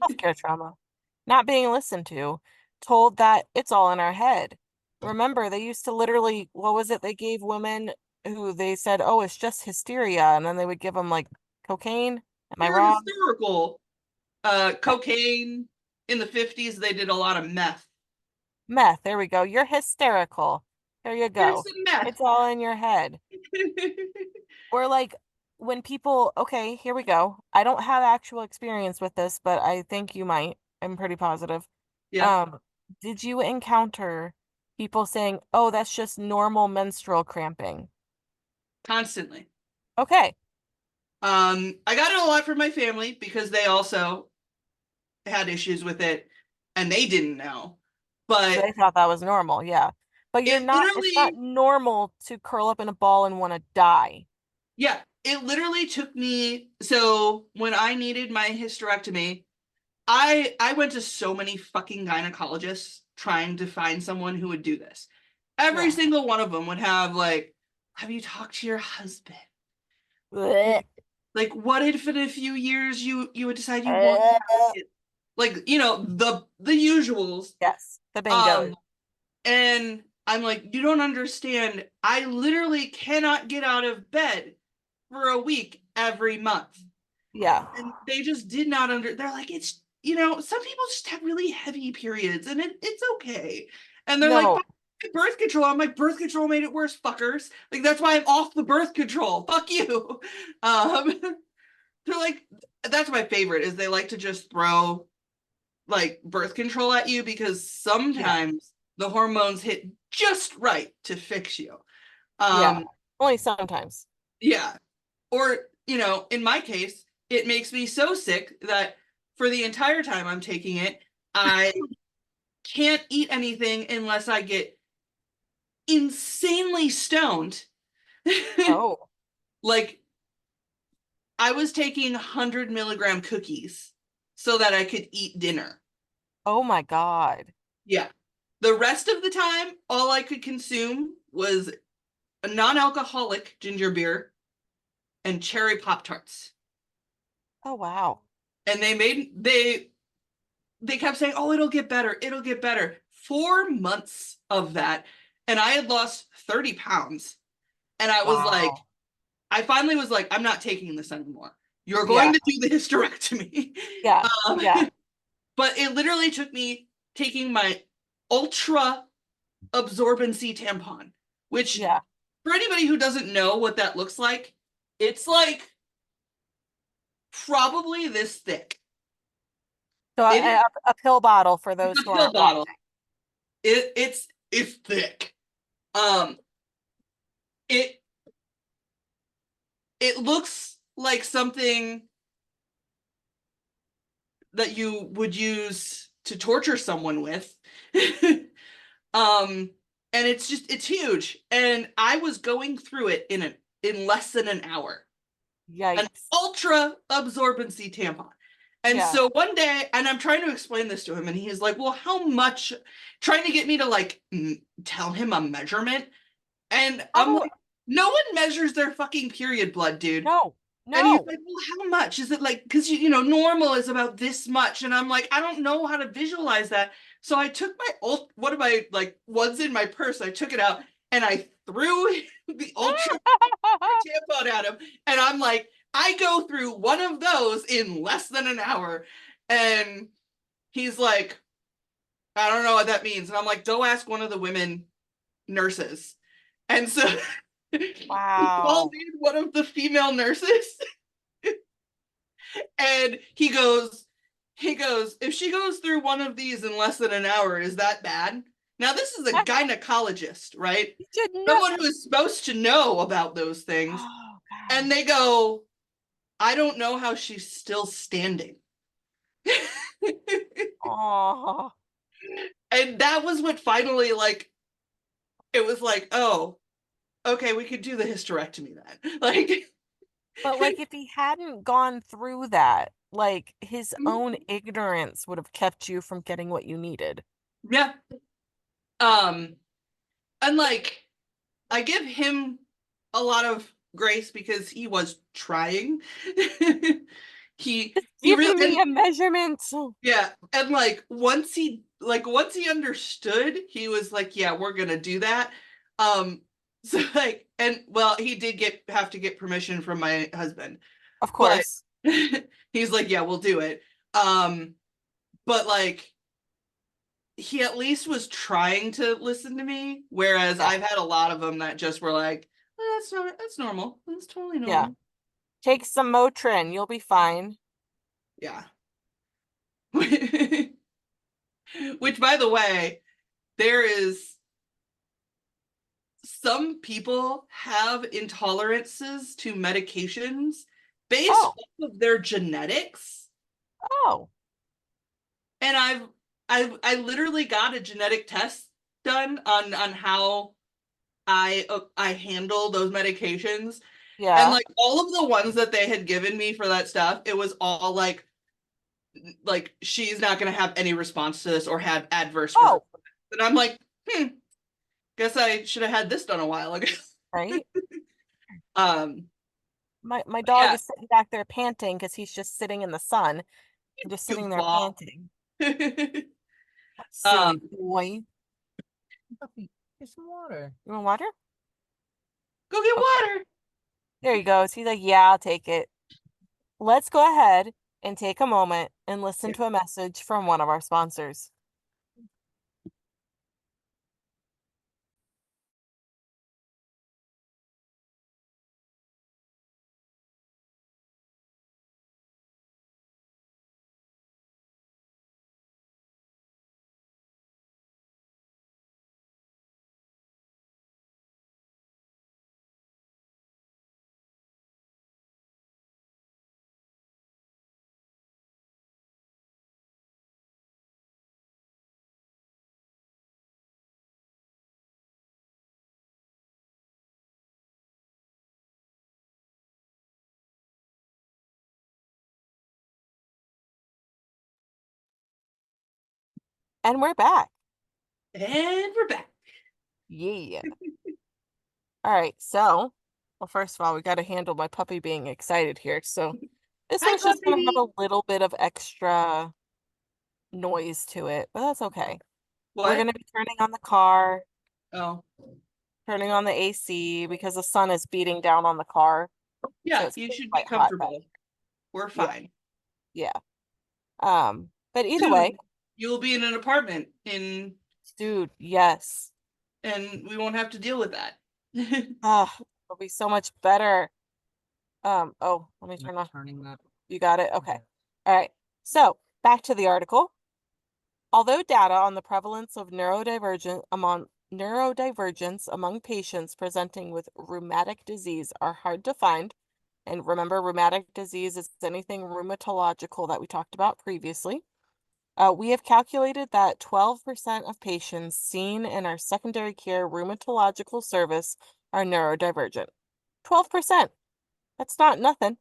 Healthcare trauma. Not being listened to, told that it's all in our head. Remember, they used to literally, what was it? They gave women who they said, oh, it's just hysteria. And then they would give them like cocaine. Am I You're wrong? hysterical. Yeah. Cocaine in the 50s, they did a lot of meth. Meth. There we go. You're hysterical. There you Here's go. some meth. It's all in your head. Or like when people, okay, here we go. I don't have actual experience with this, but I think you might. I'm pretty positive. Yeah, Um, did you encounter people saying, "Oh, that's just normal menstrual cramping"? constantly. Okay, I got it a lot from my family because they also had issues with it and they didn't know. But they thought that was normal, yeah. But it it's not literally, normal to curl up in a ball and want to die. yeah, it literally took me. So when I needed my hysterectomy, I went to so many fucking gynecologists trying to find someone who would do this. Every Yeah. single one of them would have like, have you talked to your husband? Blech. Like, what if in a few years you would decide you want to have a Uh, kid? Like, the usuals. yes, the bingo. Um, and I'm like, you don't understand. I literally cannot get out of bed for a week every month. Yeah. And they just did not they're like, it's some people just have really heavy periods and it's okay. And they're like, No. "Fuck birth control." I'm like, birth control made it worse, fuckers. Like that's why I'm off the birth control. Fuck you. Um they're like, that's my favorite is they like to just throw like birth control at you because Yeah. sometimes the hormones hit just right to fix you. Yeah. Um Only sometimes. yeah. Or, in my case, it makes me so sick that for the entire time I'm taking it, I can't eat anything unless I get insanely stoned. Oh. Like, I was taking 100 milligram cookies so that I could eat dinner. Oh my God. Yeah. The rest of the time, all I could consume was a non alcoholic ginger beer and cherry Pop Tarts. Oh wow. And they kept saying, "Oh, it'll get better. It'll get better." 4 months of that, and I had lost 30 pounds. And I was like, Wow. I finally was like, I'm not taking this anymore. You're going Yeah. to do the hysterectomy. Yeah. Um, Yeah. but it literally took me taking my ultra absorbency tampon, which Yeah. for anybody who doesn't know what that looks like, it's like probably this thick. So It is a pill bottle for those a who pill aren't bottle. watching. It's thick. Um, it it looks like something that you would use to torture someone with. um, and it's huge. And I was going through it in less than an hour. An Yikes. ultra absorbency tampon. And Yeah. so one day, and I'm trying to explain this to him, and he's like, well, how much? Trying to get me to like tell him a measurement. And I'm How? like, no one measures their fucking period blood, dude. No. And he's No. like, well, how much? Is it like, because normal is about this much. And I'm like, I don't know how to visualize that. So I took one of my like ones in my purse, I took it out and I threw the ultra tampon at him. And I'm like, I go through one of those in less than an hour. And he's like, I don't know what that means. And I'm like, go ask one of the women nurses. And so he called Wow. in one of the female nurses and he goes, if she goes through one of these in less than an hour, is that bad? Now, this is a gynecologist, right? You should know. Someone who is supposed to know about those things. Oh And God. they go, I don't know how she's still standing. Oh. And that was what finally, like, it was like, oh, okay, we could do the hysterectomy then. Like, But like if he hadn't gone through that, like his own ignorance would have kept you from getting what you needed. yeah. Um, and like, I give him a lot of grace because he was trying. Just He give really, and me a measurement. yeah, and like once he understood, he was like, yeah, we're gonna do that. So like, and well, he did have to get permission from my husband, Of but course. he's like, yeah, we'll do it. Um, but like he at least was trying to listen to me, whereas Yeah. I've had a lot of them that just were like, oh, that's normal. That's totally Yeah. normal. Take some Motrin, you'll be fine. Yeah. Which, by the way, there is some people have intolerances to medications based Oh. off of their genetics. Oh. And I literally got a genetic test done on how I handle those medications. And Yeah. like all of the ones that they had given me for that stuff, it was all like she's not going to have any response to this or have adverse results. Oh. And I'm like, guess I should have had this done a while ago. Right. um, My dog yeah, is sitting back there panting because he's just sitting in the sun and just sitting there goofball. panting. um, Silly boy. Puppy, get some water. You want water? go get Okay. water. There he goes. He's like, yeah, I'll take it. Let's go ahead and take a moment and listen to a message from one of our sponsors. And we're back. And we're back. Yeah. All right. So, well, first of all, we got to handle my puppy being excited here. So, this Hi, one's just going to have puppy. a little bit of extra noise to it, but that's okay. We're What? gonna be turning on the car, Oh, turning on the AC because the sun is beating down on the car. So yeah, it's you getting should be quite hot back. comfortable. We're Yeah, fine. yeah. But either way, Soon, you'll be in an apartment in, dude, yes. and we won't have to deal with that. It'll be so much better. Oh, let me Am I turn on. turning that? You got it? Okay. Okay. All right. So back to the article. Although data on the prevalence of neurodivergence among patients presenting with rheumatic disease are hard to find, and remember, rheumatic disease is anything rheumatological that we talked about previously. We have calculated that 12% of patients seen in our secondary care rheumatological service are neurodivergent. 12%. That's not nothing.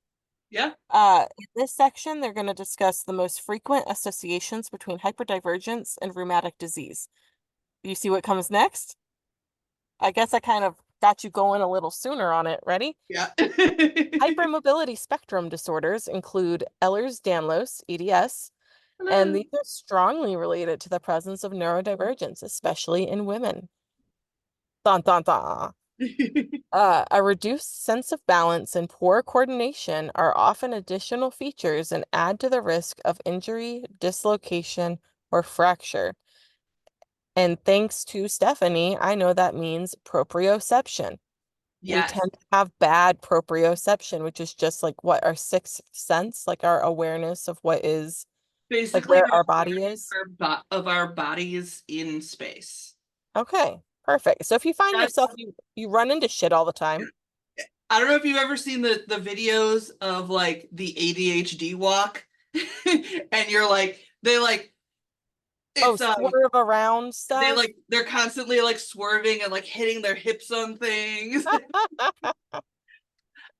Yeah, In this section, they're going to discuss the most frequent associations between hyperdivergence and rheumatic disease. You see what comes next? I guess I kind of got you going a little sooner on it. Ready? yeah. Hypermobility spectrum disorders include Ehlers-Danlos, EDS, and Hello. these are strongly related to the presence of neurodivergence, especially in women. Dun, dun, dun. A reduced sense of balance and poor coordination are often additional features and add to the risk of injury, dislocation, or fracture. And thanks to Stephenie, I know that means proprioception. We Yes. tend to have bad proprioception, which is just like what our sixth sense, like our awareness of what is like Basically, where the our body is. of our bodies in space. Okay, perfect. So if you find That's, yourself you run into shit all the time. I don't know if you've ever seen the videos of like the ADHD walk, and you're like they like Oh, it's swerve around they stuff. like they're constantly like swerving and like hitting their hips on things.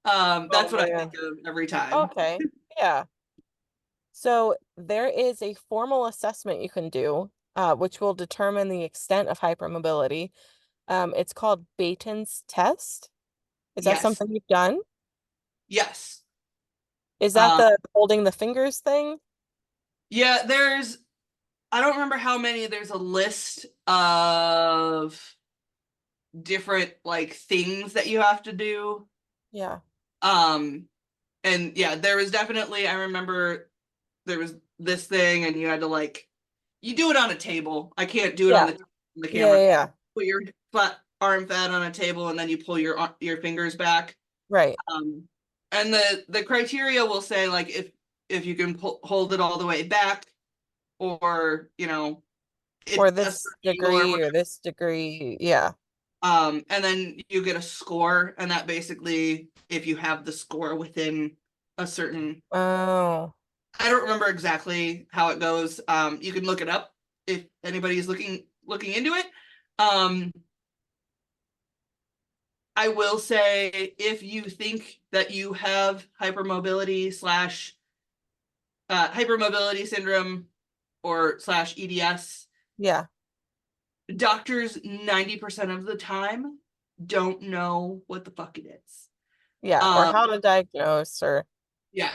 Oh That's what I man. think of every time. Okay. Yeah. So there is a formal assessment you can do, which will determine the extent of hypermobility. It's called Baton's test. Is that Yes. something you've done? Yes. Is that Um, the holding the fingers thing? yeah, I don't remember how many, there's a list of different like things that you have to do. Yeah. Um, and yeah, there was definitely, I remember there was this thing and you had to like, you do it on a table. I can't do it on Yeah. the Yeah. camera. Yeah. Put your flat arm fat on a table and then you pull your fingers back. Right. Um, and the criteria will say like if you can hold it all the way back, or Or it a this certain angle or degree or whatever. this degree. Yeah. And then you get a score, and that basically, if you have the score within a certain, Oh, I don't remember exactly how it goes. You can look it up if anybody's looking into it. Um, I will say if you think that you have hypermobility syndrome or slash EDS, yeah. doctors 90% of the time don't know what the fuck it is. Yeah. Or Um, how to diagnose or yeah.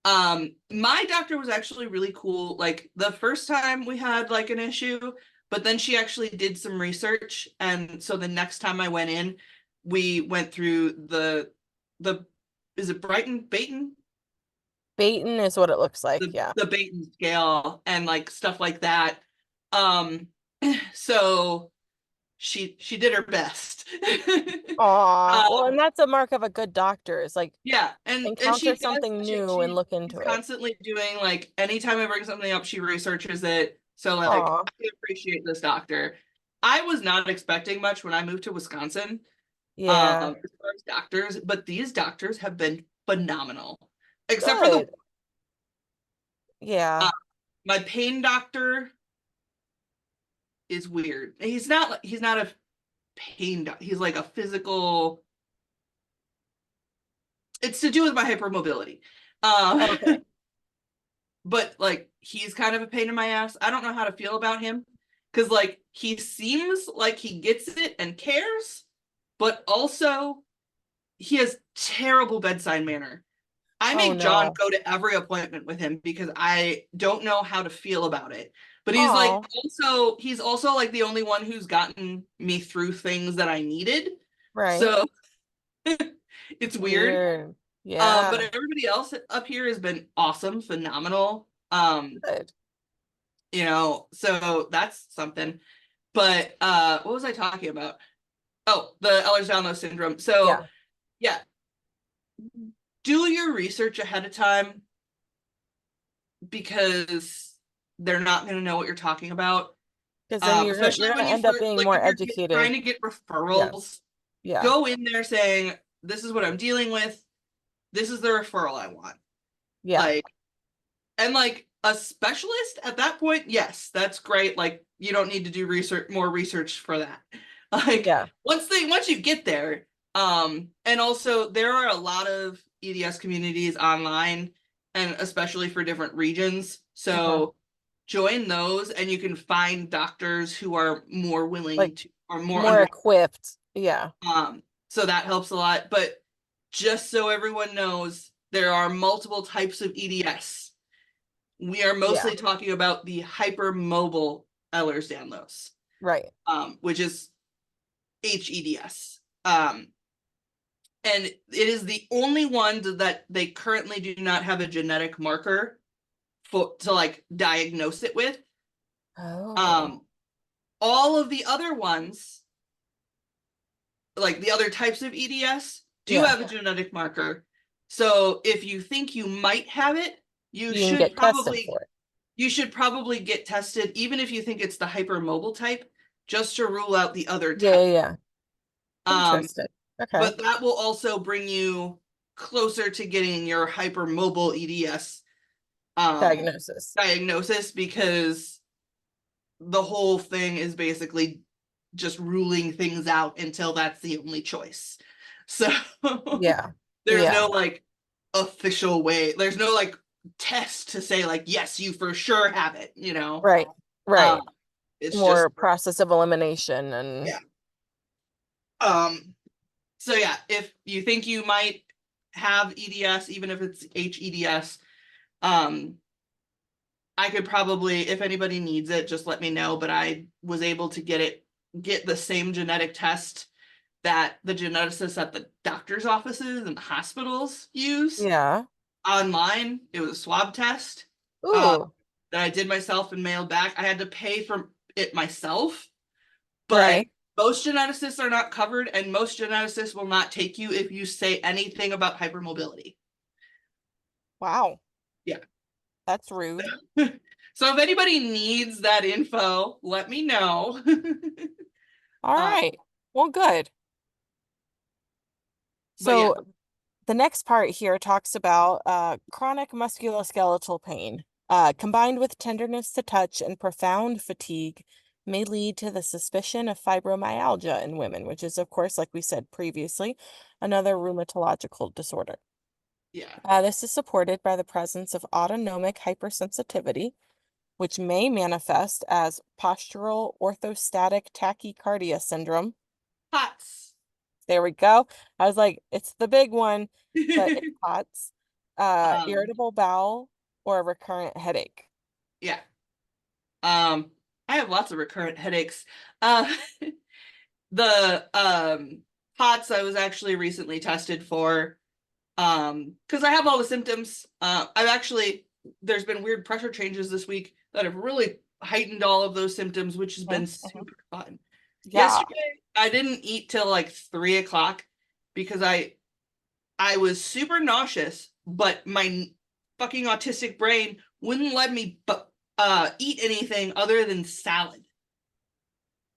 My doctor was actually really cool. Like the first time we had like an issue, but then she actually did some research, and so the next time I went in, we went through the is it Brighton Baton? Baton is what it looks like. Yeah. The Baton scale and like stuff like that. Um, so she did her best. Aw. Well, um, and that's a mark of a good doctor is like yeah, and encounter she does. something new and look She's into it. constantly doing like anytime I bring something up, she researches it. So like Aw. I appreciate this doctor. I was not expecting much when I moved to Wisconsin, Yeah. as far as doctors, but these doctors have been phenomenal. Except for the Good. Yeah. uh, my pain doctor is weird. He's not a pain doc. He's like a physical. It's to do with my hypermobility. Um, Okay. but like he's kind of a pain in my ass. I don't know how to feel about him because like he seems like he gets it and cares, but also he has terrible bedside manner. I Oh make John no. go to every appointment with him because I don't know how to feel about it. But Oh, he's also like the only one who's gotten me through things that I needed. right. So it's weird. Weird. But Yeah. everybody else up here has been awesome, phenomenal. Good. So that's something. But what was I talking about? Oh, the Ehlers-Danlos syndrome. So Yeah. yeah, do your research ahead of time because they're not going to know what you're talking about. Because then Especially you're when gonna you end up first, being like, more if you're trying educated. to get Yeah. referrals, Yeah. go in there saying, "This is what I'm dealing with. This is the referral I want." Yeah. Like, and like a specialist at that point, yes, that's great. Like, you don't need to do more research for that. Like, Yeah. once you get there, and also there are a lot of EDS communities online, and especially for different regions. Uh-huh. So join those, and you can find doctors who are more Like willing to, or more more under. equipped. Yeah. So that helps a lot. But just so everyone knows, there are multiple types of EDS. We are Yeah. mostly talking about the hypermobile Ehlers-Danlos, which is HEDS. And it is the only one that they currently do not have a genetic marker to like diagnose it with. Oh. Um, all of the other ones, like the other types of EDS, do Yeah. have a genetic marker. So if you think you might have it, you You can should get tested probably for it. you should probably get tested, even if you think it's the hypermobile type, just to rule out the other Yeah, type. yeah, yeah. Um, Interesting. Okay. but that will also bring you closer to getting your hypermobile EDS Diagnosis. diagnosis, because the whole thing is basically just ruling things out until that's the only choice. So Yeah. there's Yeah. no like official way, there's no like test to say like, yes, you for sure have it, Right. Um, Right. it's just, More process of elimination and yeah. Um, so yeah, if you think you might have EDS, even if it's HEDS, um, I could probably, if anybody needs it, just let me know. But I was able to get the same genetic test that the geneticists at the doctor's offices and hospitals use yeah. online. It was a swab test uh, Ooh. that I did myself and mailed back. I had to pay for it myself, but Right. most geneticists are not covered, and most geneticists will not take you if you say anything about hypermobility. Wow. Yeah. That's rude. So if anybody needs that info, let me know. All uh, right. Well, good. but yeah, So the next part here talks about chronic musculoskeletal pain, combined with tenderness to touch and profound fatigue, may lead to the suspicion of fibromyalgia in women, which is, of course, like we said previously, another rheumatological disorder. yeah. This is supported by the presence of autonomic hypersensitivity, which may manifest as postural orthostatic tachycardia syndrome. Pots. There we go. I was like, it's the big one, but it's POTS, um, irritable bowel, or a recurrent headache. yeah. Um, I have lots of recurrent headaches. Uh, the POTS I was actually recently tested for, because I have all the symptoms. I've actually There's been weird pressure changes this week that have really heightened all of those symptoms, which has Mhm, been mhm. super fun. Yeah, Yesterday, I didn't eat till like 3 o'clock because I was super nauseous, but my fucking autistic brain wouldn't let me eat anything other than salad.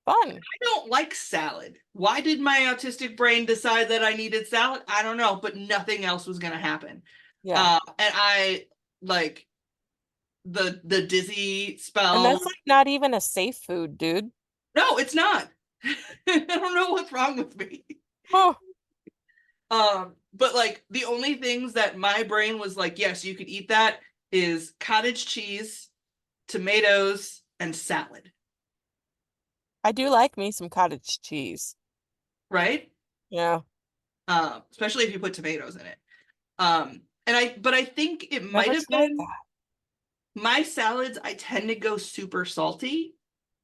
fun. I don't like salad. Why did my autistic brain decide that I needed salad? I don't know, but nothing else was gonna happen. Yeah. And I like the dizzy And spell. that's like not even a safe food, dude. No, it's not. I don't know what's wrong with me. Oh, But like the only things that my brain was like, yes, you could eat that is cottage cheese, tomatoes, and salad, I do like me some cottage cheese. right? Yeah. Especially if you put tomatoes in it. Um, but I think it might Never have tried been that. my salads. I tend to go super salty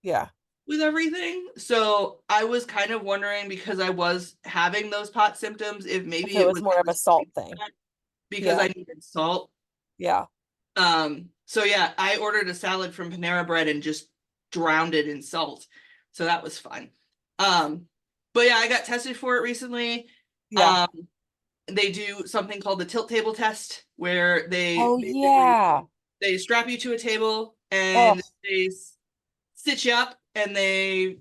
Yeah. with everything. So I was kind of wondering, because I was having those pot symptoms, if If maybe it it was was more I of a was salt doing thing. that because Yeah. I needed salt. Yeah. So yeah, I ordered a salad from Panera Bread and just drowned it in salt. So that was fun. Um, but yeah, I got tested for it recently. Yeah. Um, they do something called the tilt table test, where they Oh basically yeah. they strap you to a table and Oh, they sit you up and they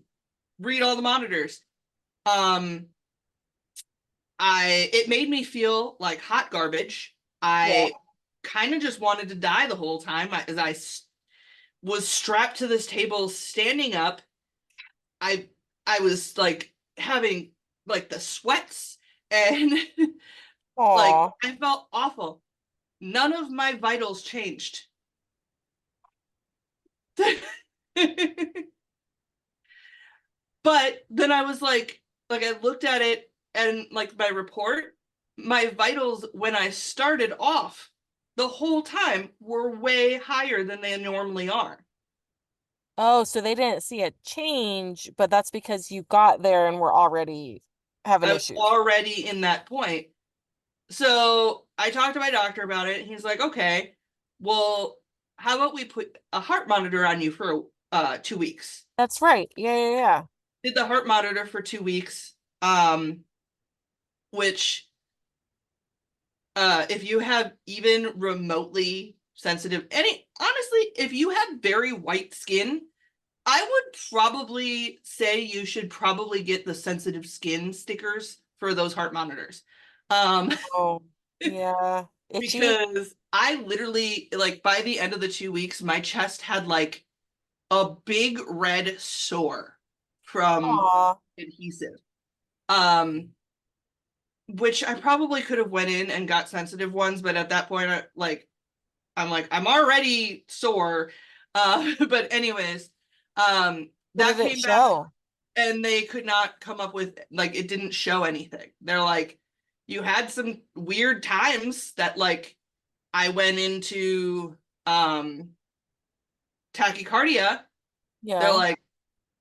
read all the monitors. Um, it made me feel like hot garbage. yeah. I kind of just wanted to die the whole time as I was strapped to this table standing up. I I was like having like the sweats and like Aw. I felt awful. None of my vitals changed. But then I was like I looked at it and like my report, my vitals when I started off the whole time were way higher than they normally are. Oh, so they didn't see a change, but that's because you got there and were already having I was issues. already in that point. So I talked to my doctor about it, and he's like, okay, well, how about we put a heart monitor on you for 2 weeks? That's right. Yeah, yeah, yeah. Did the heart monitor for 2 weeks, which if you have even remotely sensitive, honestly, if you have very white skin, I would probably say you should probably get the sensitive skin stickers for those heart monitors. Um, Oh, yeah. Itchy. because I literally, like, by the end of the 2 weeks, my chest had like a big red sore from Aw. adhesive. Um, which I probably could have went in and got sensitive ones, but at that point, I'm like, I'm already sore. But anyways, What that did it came back show? and they could not come up with, like, it didn't show anything. They're like, you had some weird times that like I went into um tachycardia. They're Yeah. like,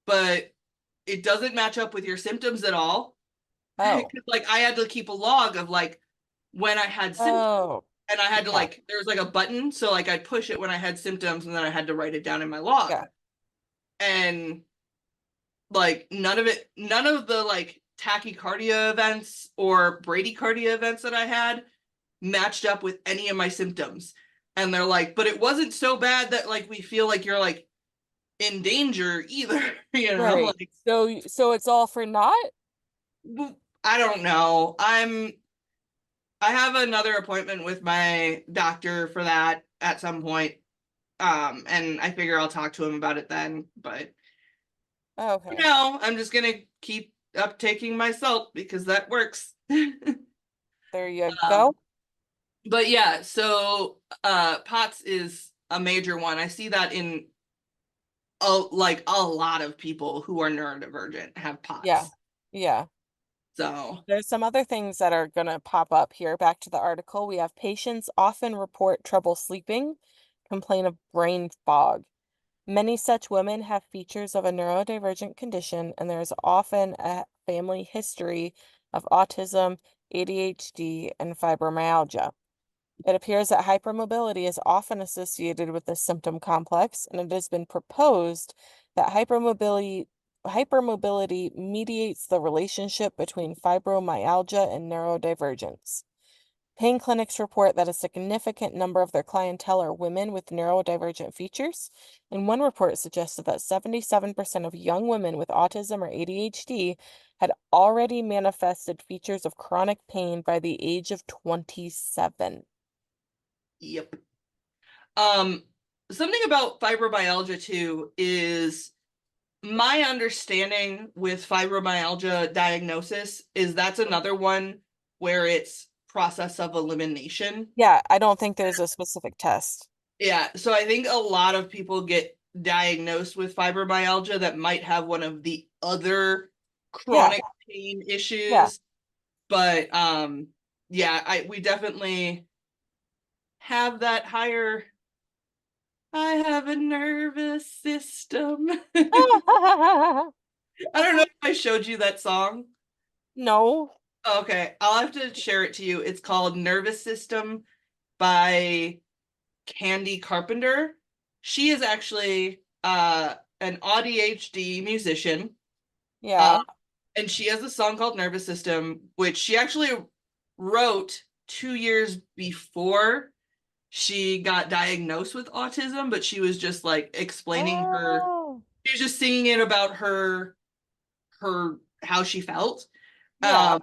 but it doesn't match up with your symptoms at all. Oh. Like I had to keep a log of like when I had symptoms, Oh. and I had to Yeah. like there was like a button, so like I'd push it when I had symptoms, and then I had to write it down in my log. Yeah. And like none of the like tachycardia events or bradycardia events that I had matched up with any of my symptoms. And they're like, but it wasn't so bad that like we feel like you're like in danger either, Right. like So it's all for naught? I don't know. I have another appointment with my doctor for that at some point. And I figure I'll talk to him about it then. But Okay. I'm just gonna keep up taking my salt because that works. There you um, go. but yeah, so POTS is a major one. I see that in a lot of people who are neurodivergent have Yeah. POTS. Yeah. So There's some other things that are going to pop up here. Back to the article. We have patients often report trouble sleeping, complain of brain fog. Many such women have features of a neurodivergent condition, and there is often a family history of autism, ADHD, and fibromyalgia. It appears that hypermobility is often associated with this symptom complex, and it has been proposed that hypermobility mediates the relationship between fibromyalgia and neurodivergence. Pain clinics report that a significant number of their clientele are women with neurodivergent features, and one report suggested that 77% of young women with autism or ADHD had already manifested features of chronic pain by the age of 27. yep. Um, Something about fibromyalgia too is my understanding with fibromyalgia diagnosis is that's another one where it's process of elimination. Yeah, I don't think there's a specific test. Yeah, so I think a lot of people get diagnosed with fibromyalgia that might have one of the other Yeah, chronic pain yeah, issues, but yeah, I we definitely have that higher. I have a nervous system. I don't know if I showed you that song. No. Okay, I'll have to share it to you. It's called Nervous System by Candy Carpenter. She is actually an ADHD musician. Uh Yeah. and she has a song called Nervous System, which she actually wrote 2 years before she got diagnosed with autism, but she was just like explaining her, Oh. she was just singing it about her how she felt. Yeah.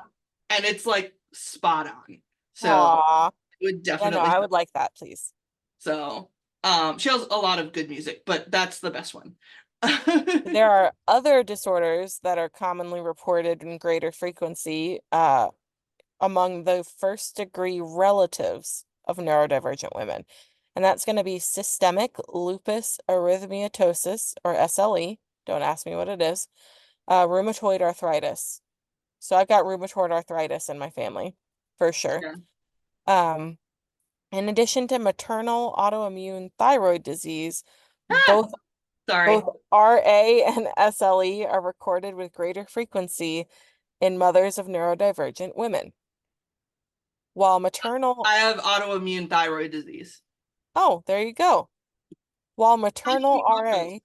And it's like spot on. So Aw. I would Yeah, no, definitely I would like that, please. so she has a lot of good music, but that's the best one. There are other disorders that are commonly reported in greater frequency among the first degree relatives of neurodivergent women. And that's going to be systemic lupus erythematosus, or SLE. Don't ask me what it is. Rheumatoid arthritis. So I've got rheumatoid arthritis in my family, for sure. Yeah. Um, in addition to maternal autoimmune thyroid disease, Ah, both sorry. both RA and SLE are recorded with greater frequency in mothers of neurodivergent women. While maternal, I have autoimmune thyroid disease. oh, there you go. While maternal Hashimoto's. RA,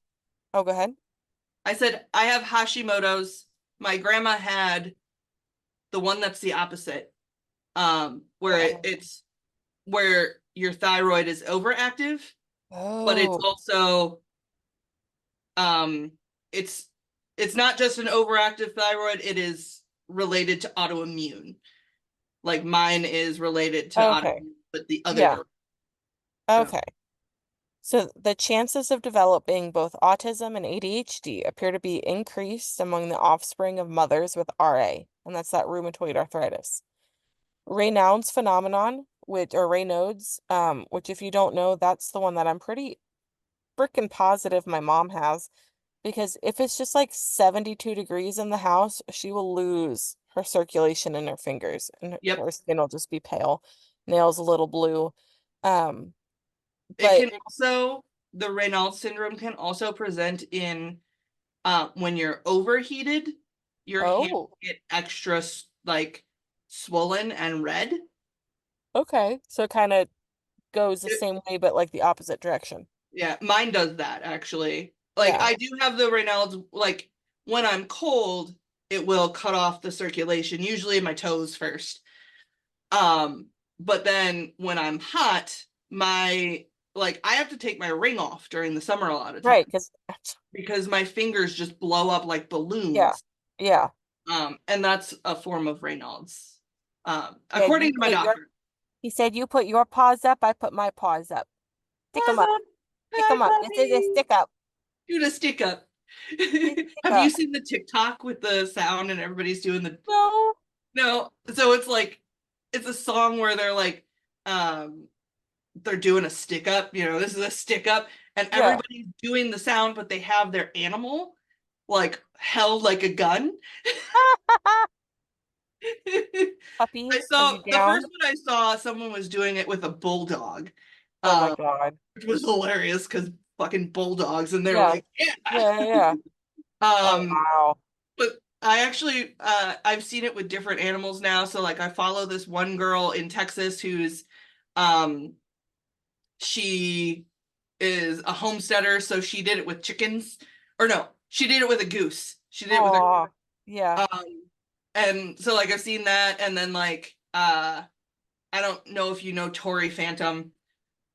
oh, go ahead. I said I have Hashimoto's. My grandma had the one that's the opposite, where Uh-oh. it's where your thyroid is overactive, but it's Oh, also um, it's it's not just an overactive thyroid. It is related to autoimmune. Like mine is related to okay. autoimmune, but the other Yeah. direction. So, Okay. So the chances of developing both autism and ADHD appear to be increased among the offspring of mothers with RA, and that's that rheumatoid arthritis. Raynaud's phenomenon, which if you don't know, that's the one that I'm pretty freaking positive my mom has, because if it's just like 72 degrees in the house, she will lose her circulation in her fingers and yep. her skin will just be pale, nails a little blue. Um, It but can also the Raynaud syndrome can also present in when you're overheated, your hands oh, get extra like swollen and red. okay. So it kind of goes the It- same way, but like the opposite direction. yeah, mine does that actually. Like Yeah. I do have the Raynaud's like when I'm cold, it will cut off the circulation, usually in my toes first. Um, but then when I'm hot, my like I have to take my ring off during the summer a lot of Right, time because because my fingers just blow up like yeah. balloons. Yeah. And that's a form of Raynaud's, Yeah, according to my doctor. he said you put your paws up, I put my paws up. Stick 'em Paws up. up. Stick Hi, 'em up. This is a puppy. stick up. Do the stick up. Stick Have you up. seen the TikTok with the sound and everybody's doing the No. no? So it's like it's a song where um they're doing a stick up, this is a stick up, and Yeah. everybody's doing the sound, but they have their animal like held like a gun. I Puppy, are saw you the first down? one I saw, someone was doing it with a bulldog, Oh my um, God. which was hilarious because fucking bulldogs, and they're Yeah. like, yeah. Yeah, yeah. Oh um, wow. but I actually I've seen it with different animals now. So like I follow this one girl in Texas who's um she is a homesteader, so she did it with chickens. Or no, she did it with a goose. She did it with a Oh, yeah. and so like I've seen that, and then like I don't know if you know Tori Phantom.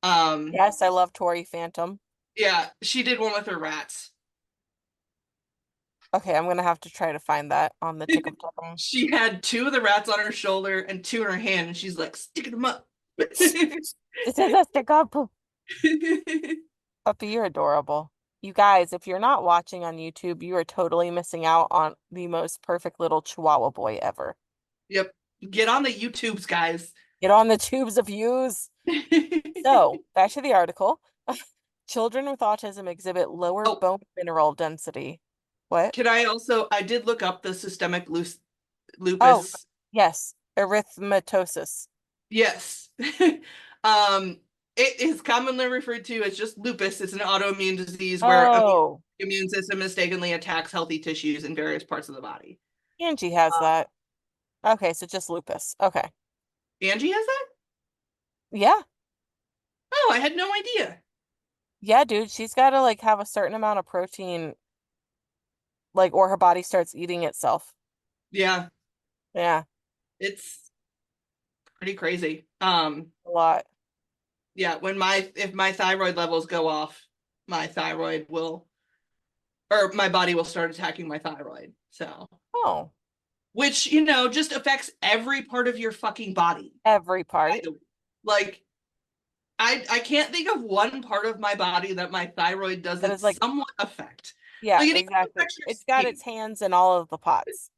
Um Yes, I love Tori Phantom. yeah, she did one with her rats. Okay, I'm gonna have to try to find that on the TikTok. She had two of the rats on her shoulder and two in her hand, and she's like sticking them up. This is a stick up. Puppy, you're adorable. You guys, if you're not watching on YouTube, you are totally missing out on the most perfect little Chihuahua boy ever. Yep. Get on the YouTubes, guys. Get on the tubes of views. So, back to the article. Children with autism exhibit lower Oh, bone mineral density. What? I did look up the systemic Oh, lupus. yes. Erythematosus. Yes. um, It is commonly referred to as just lupus. It's an autoimmune disease where Oh, immune system mistakenly attacks healthy tissues in various parts of the body. Angie has Uh, that. Okay, so just lupus. Okay. Angie has that? Yeah. Oh, I had no idea. Yeah, dude, she's got to like have a certain amount of protein, like, or her body starts eating itself. Yeah, Yeah, it's pretty crazy. a lot. Yeah, if my thyroid levels go off, my thyroid will or my body will start attacking my thyroid. So, Oh, which, just affects every part of your fucking body. every part. Like I can't think of one part of my body that my thyroid That doesn't is like, somewhat affect. yeah, Like it even exactly. affects your It's got its skin. hands in all of the pots.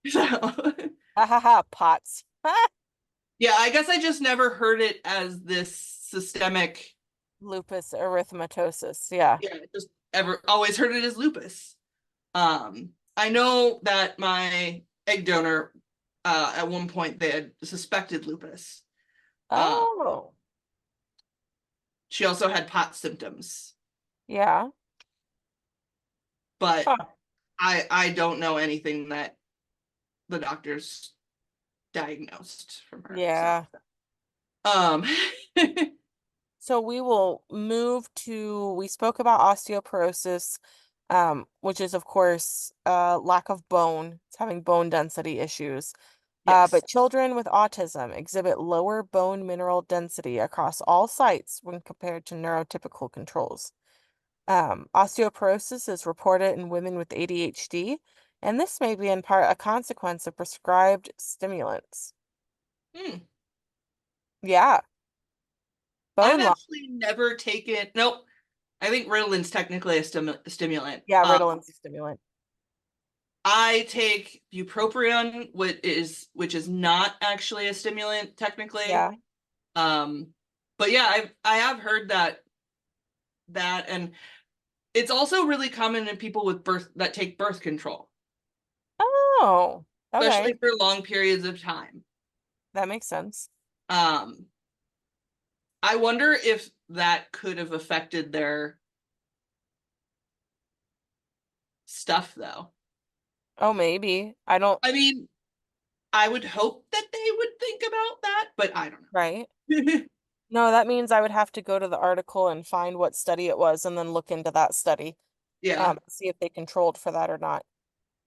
So Ha ha ha, pots. yeah, I guess I just never heard it as this systemic. Lupus erythematosus. Yeah. Yeah, just ever always heard it as lupus. I know that my egg donor, at one point they had suspected lupus. Uh, Oh, she also had pot symptoms, yeah. but Huh. I don't know anything that the doctors diagnosed from her. So, Yeah. um, So we will move to, we spoke about osteoporosis, which is of course lack of bone. It's having bone density issues. yes. But children with autism exhibit lower bone mineral density across all sites when compared to neurotypical controls. Osteoporosis is reported in women with ADHD, and this may be in part a consequence of prescribed stimulants. Hmm. Yeah, I've bone loss. actually never taken. Nope. I think Ritalin's technically a stimulant. Yeah, Ritalin's a stimulant. I take bupropion, which is not actually a stimulant technically. Yeah. Um, but yeah, I have heard that, and it's also really common in people with birth that take birth control, Oh, okay. especially for long periods of time. That makes sense. Um, I wonder if that could have affected their stuff, though. Oh, maybe. I don't, I mean, I would hope that they would think about that, but I don't right? know. No, that means I would have to go to the article and find what study it was and then look into that study, Yeah, see if they controlled for that or not.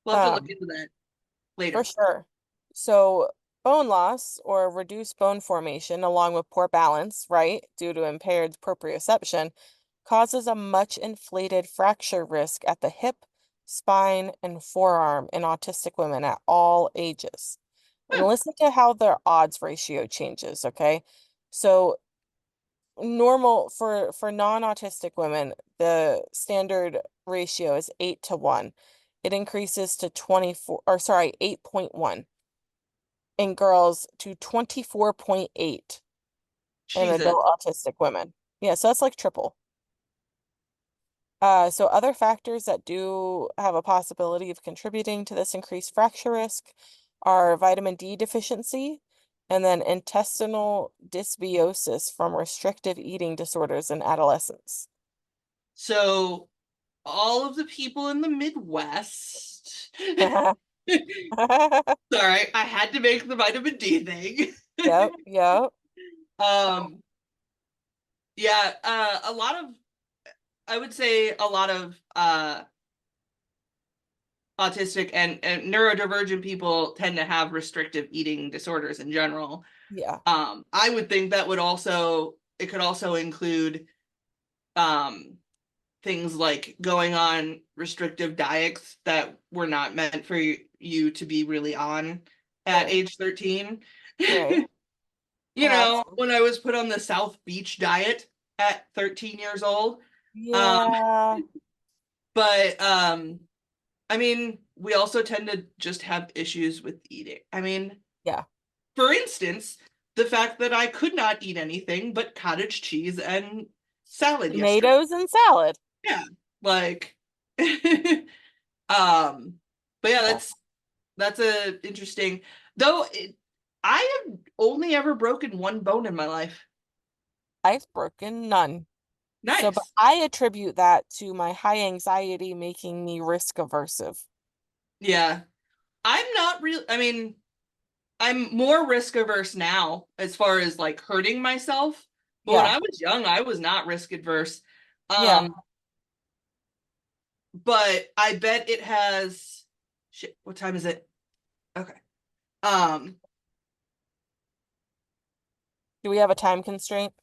we'll have to look Um, into that for later. sure. So, bone loss or reduced bone formation, along with poor balance, right, due to impaired proprioception, causes a much inflated fracture risk at the hip, spine, and forearm in autistic women at all ages. And Huh. listen to how their odds ratio changes, okay? So, normal for non-autistic women, the standard ratio is 8 to 1. It increases to 24, or sorry, 8.1 in girls to 24.8 in Jesus. adult autistic women. Yeah, so that's like triple. So other factors that do have a possibility of contributing to this increased fracture risk are vitamin D deficiency and then intestinal dysbiosis from restrictive eating disorders in adolescence. So all of the people in the Midwest. Sorry, I had to make the vitamin D thing. Yep, yep. um, yeah, I would say a lot of autistic and neurodivergent people tend to have restrictive eating disorders in general. Yeah, I would think that would also it could also include um things like going on restrictive diets that were not meant for you to be really on at right, age 13. right. When I was put on the South Beach diet at 13 years old. Um, Yeah, but I mean, we also tend to just have issues with eating. I mean, yeah. for instance, the fact that I could not eat anything but cottage cheese and salad yesterday. Tomatoes and salad. Yeah. Like um but yeah, Yeah. that's a interesting though I have only ever broken one bone in my life. Icebroken, none. So, but Nice. I attribute that to my high anxiety making me risk aversive. Yeah. I'm not real. I mean, I'm more risk averse now as far as like hurting myself. But when Yeah, I was young, I was not risk adverse. yeah. Um, but I bet it has shit, what time is it? Okay. Um, Do we have a time constraint?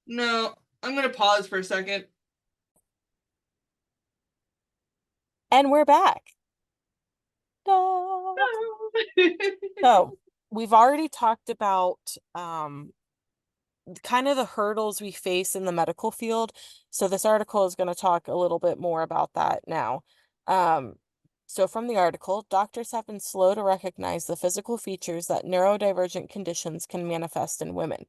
no, I'm gonna pause for a second. And we're back. Da. So, we've already talked about kind of the hurdles we face in the medical field. So this article is going to talk a little bit more about that now. Um, so from the article, doctors have been slow to recognize the physical features that neurodivergent conditions can manifest in women.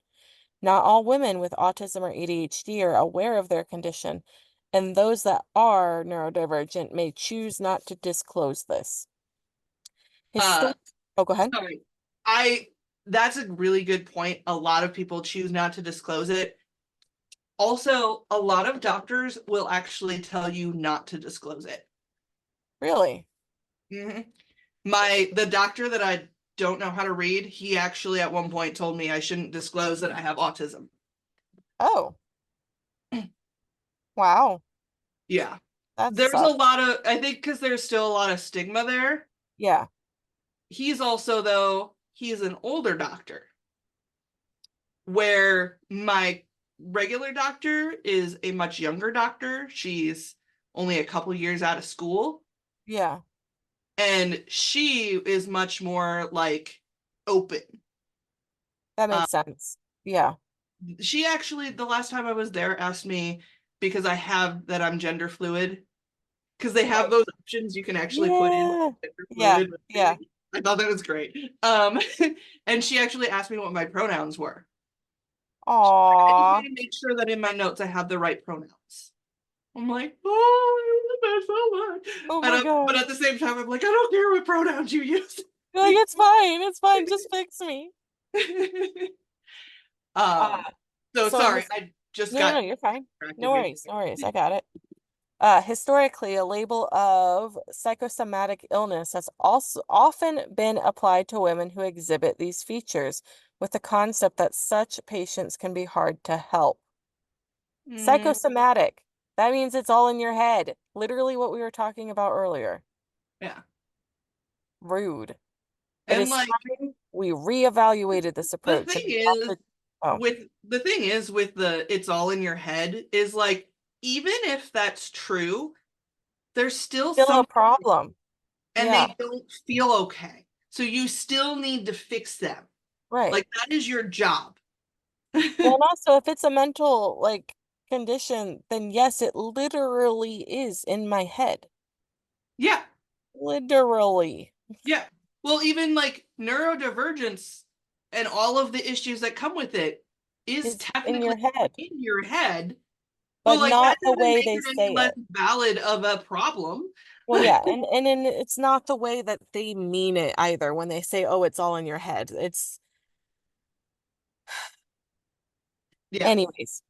Not all women with autism or ADHD are aware of their condition, and those that are neurodivergent may choose not to disclose this. Uh, Histor Oh, go ahead. Sorry. I That's a really good point. A lot of people choose not to disclose it. Also, a lot of doctors will actually tell you not to disclose it. Really? Mhm. The doctor that I don't know how to read, he actually at one point told me I shouldn't disclose that I have autism. Oh, wow. Yeah. That There's a sucks. lot of, I think because there's still a lot of stigma there. Yeah. He's also, though, he's an older doctor, where my regular doctor is a much younger doctor. She's only a couple years out of school, Yeah. and she is much more like open. That Uh, makes sense. Yeah. she actually, the last time I was there, asked me because I have that I'm gender fluid, because they have Right. those options you can actually put in Yeah. gender Yeah. fluid. Yeah. I thought that was great. Um, and she actually asked me what my pronouns were. I just Aw. need to make sure that in my notes I have the right pronouns. I'm like, oh, you're the best so much. Oh my But God. at the same time, I'm like, I don't care what pronouns you use. You're like, it's fine. It's fine. Just fix me. um, Uh, so so in sorry, this, I just no, no, got no, you're fine. distracted No me. worries. No worries. I got it. Historically, a label of psychosomatic illness has also often been applied to women who exhibit these features, with the concept that such patients can be hard to help. Mm, Psychosomatic. That means it's all in your head. Literally what we were talking about earlier. yeah, Rude. It and is like time we reevaluated this the approach thing and is adopted. Oh, with the it's all in your head is like, even if that's true, there's still still a some, problem. and Yeah, they don't feel okay. So you still need to fix them. right. Like that is your job. Well, and also if it's a mental like condition, then yes, it literally is in my head. Yeah, Literally yeah. Well, even like neurodivergence and all of the issues that come with it is is in your technically head, in your head, but but like that not the doesn't way make they it any say less it. valid of a problem. Well, yeah, and it's not the way that they mean it either when they say, "Oh, it's all in your head." It's Yeah. anyways.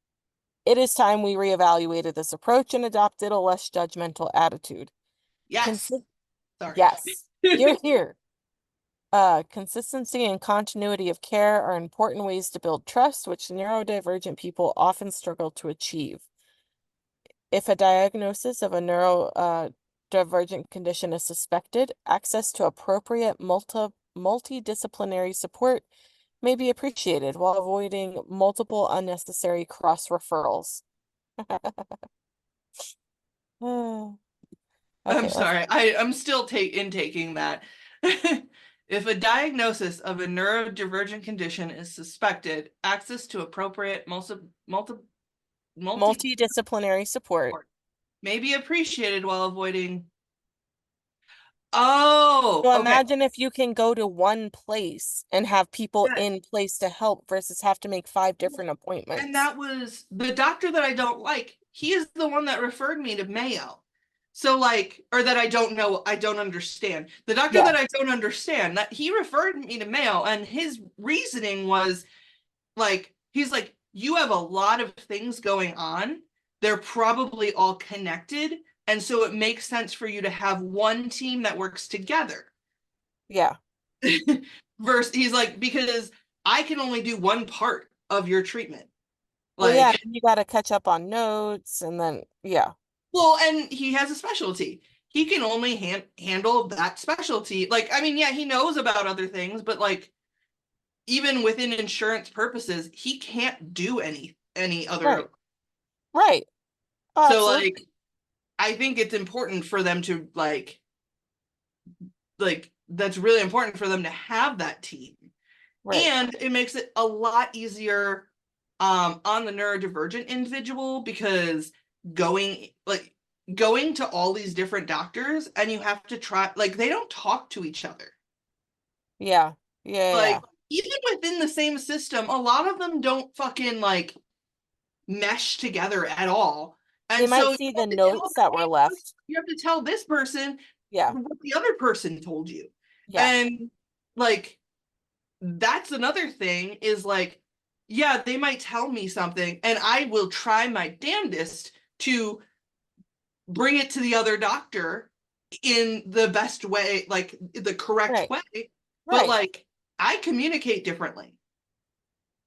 It is time we reevaluated this approach and adopted a less judgmental attitude. Yes. Consi Sorry. Yes, you're here. Consistency and continuity of care are important ways to build trust, which neurodivergent people often struggle to achieve. If a diagnosis of a neurodivergent condition is suspected, access to appropriate multidisciplinary support may be appreciated while avoiding multiple unnecessary cross referrals. I'm Okay, let's sorry. I'm still taking that. If a diagnosis of a neurodivergent condition is suspected, access to appropriate multi multidisciplinary support. support may be appreciated while avoiding. Oh, So okay. imagine if you can go to one place and have people Yes. in place to help versus have to make 5 different And appointments. that was the doctor that I don't like. He is the one that referred me to Mayo. So like, or that I don't know, I don't understand. The doctor Yeah. that I don't understand, that he referred me to Mayo, and his reasoning was like, he's like, you have a lot of things going on. They're probably all connected. And so it makes sense for you to have one team that works together. Yeah. Versus, he's like, because I can only do one part of your treatment. Well, yeah, Like, you got to catch up on notes and then, yeah. well, and he has a specialty. He can only handle that specialty. Like, I mean, yeah, he knows about other things, but like, even within insurance purposes, he can't do any Right. other. Right. Oh, So absolutely. like, I think it's important for them to like that's really important for them to have that team. Right. And it makes it a lot easier on the neurodivergent individual because going like going to all these different doctors and you have to try like they don't talk to each other. Yeah. Yeah. Yeah. Like even within the same system, a lot of them don't fucking like mesh together at all. They And might so you see the have to tell notes that were left. you have to tell this person Yeah. what the other person told you. Yeah. And like that's another thing is like, yeah, they might tell me something and I will try my damnedest to bring it to the other doctor in the best way, like the correct Right. way. But Right. like, I communicate differently.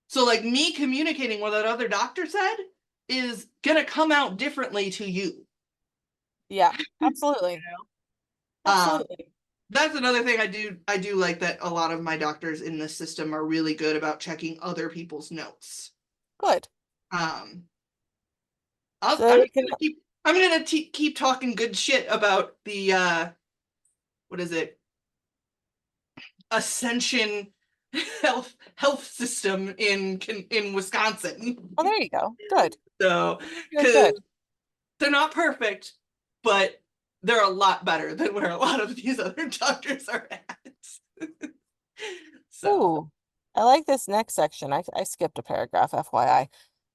So, like, me communicating what that other doctor said is going to come out differently to you. Yeah. You Absolutely. know? Absolutely. That's another thing I do like that a lot of my doctors in this system are really good about checking other people's notes. Good. Um, So I'm they just can, gonna keep talking good shit about the what is it, Ascension health system in Wisconsin. oh, there you go. Good. So Good. Good. because they're not perfect, but they're a lot better than where a lot of these other doctors are at. So Ooh. I like this next section. I skipped a paragraph, FYI.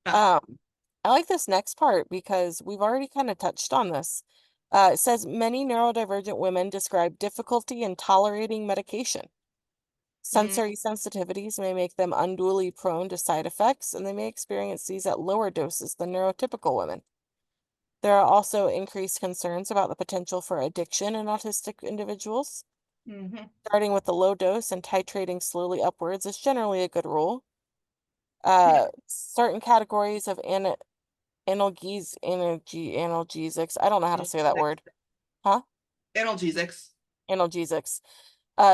uh, I like this next part because we've already kind of touched on this. It says many neurodivergent women describe difficulty in tolerating medication. Sensory sensitivities may make them unduly prone to side effects, and they may experience these at lower doses than neurotypical women. There are also increased concerns about the potential for addiction in autistic individuals. mm-hmm. Starting with the low dose and titrating slowly upwards is generally a good rule. Yeah, Certain categories of analgesics, I don't know how to say that word. Huh? analgesics. Analgesics,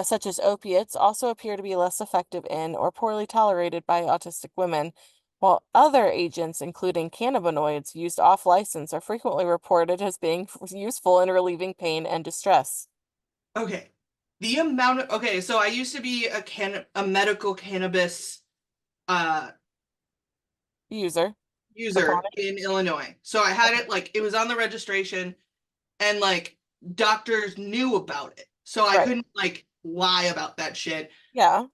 such as opiates, also appear to be less effective in or poorly tolerated by autistic women, while other agents, including cannabinoids used off license, are frequently reported as being useful in relieving pain and distress. Okay, the amount of okay, so I used to be a medical cannabis uh User, user proponent, in Illinois. So I had it like it was on the registration and like doctors knew about it. So I right? couldn't like lie about that shit. Yeah,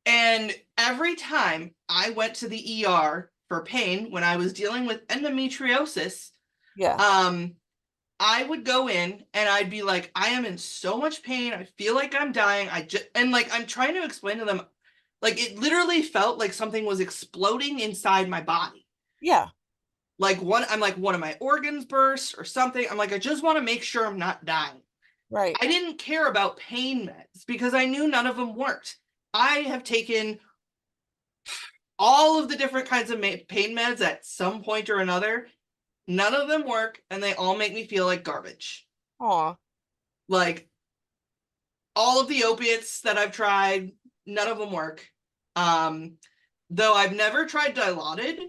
And every time I went to the ER for pain when I was dealing with endometriosis, yeah, um I would go in and I'd be like, I am in so much pain. I feel like I'm dying. I just and like I'm trying to explain to them, like it literally felt like something was exploding inside my body. yeah, Like I'm like one of my organs burst or something. I'm like, I just want to make sure I'm not dying. right. I didn't care about pain meds because I knew none of them worked. I have taken all of the different kinds of pain meds at some point or another. None of them work, and they all make me feel like garbage. Aw, Like all of the opiates that I've tried, none of them work. Um, though I've never tried Dilaudid,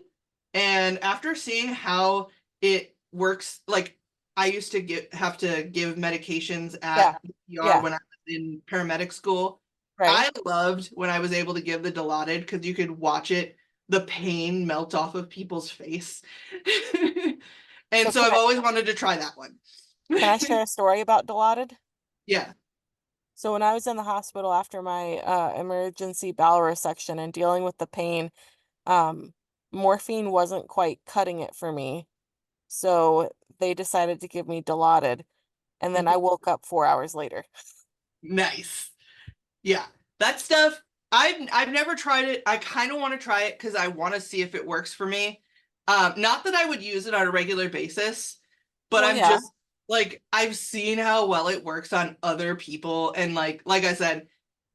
and after seeing how it works, like I used to have to give medications yeah, at the ER yeah, when I was in paramedic school. right. I loved when I was able to give the Dilaudid because you could watch it, the pain melt off of people's face. So And so I've always wanted to try that one. can I share a story about Dilaudid? Yeah. So when I was in the hospital after my emergency bowel resection and dealing with the pain, um, morphine wasn't quite cutting it for me. So they decided to give me Dilaudid, and then I woke up 4 hours later. Nice. Yeah. That stuff I've never tried it. I kind of want to try it because I want to see if it works for me. Not that I would use it on a regular basis, but Well, I'm yeah, just like I've seen how well it works on other people, and like I said,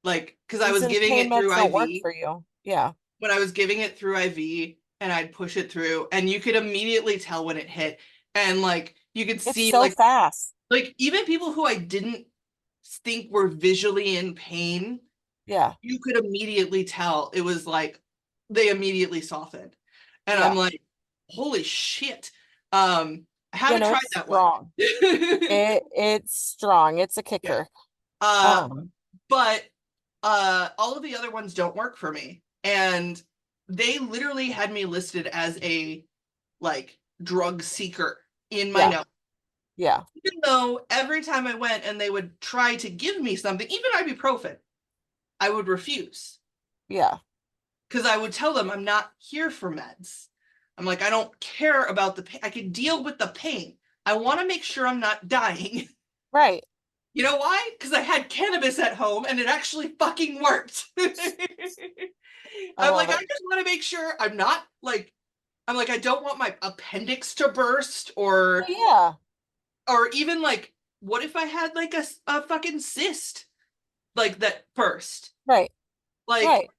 like because I and was since giving pain it through meds don't work IV, for you, yeah, when I was giving it through IV, and I'd push it through, and you could immediately tell when it hit, and like you could it's see so fast. like even people who I didn't think were visually in pain, Yeah, you could immediately tell it was like they immediately softened. And I'm yeah, like, holy shit. I you haven't know, tried it's that one. strong. It's strong. It's a Yeah. kicker. Uh, Um, but all of the other ones don't work for me. And they literally had me listed as a like drug seeker in my yeah, note. yeah, Even though every time I went and they would try to give me something, even ibuprofen, I would refuse. yeah, Because I would tell them I'm not here for meds. I'm like, I don't care about the pain. I can deal with the pain. I want to make sure I'm not dying. right. You know why? Because I had cannabis at home and it actually fucking worked. I I'm love like, I it. just want to make sure I'm not like, I'm like, I don't want my appendix to burst Well, yeah, or even like, what if I had like a fucking cyst like that first? right, Like, right.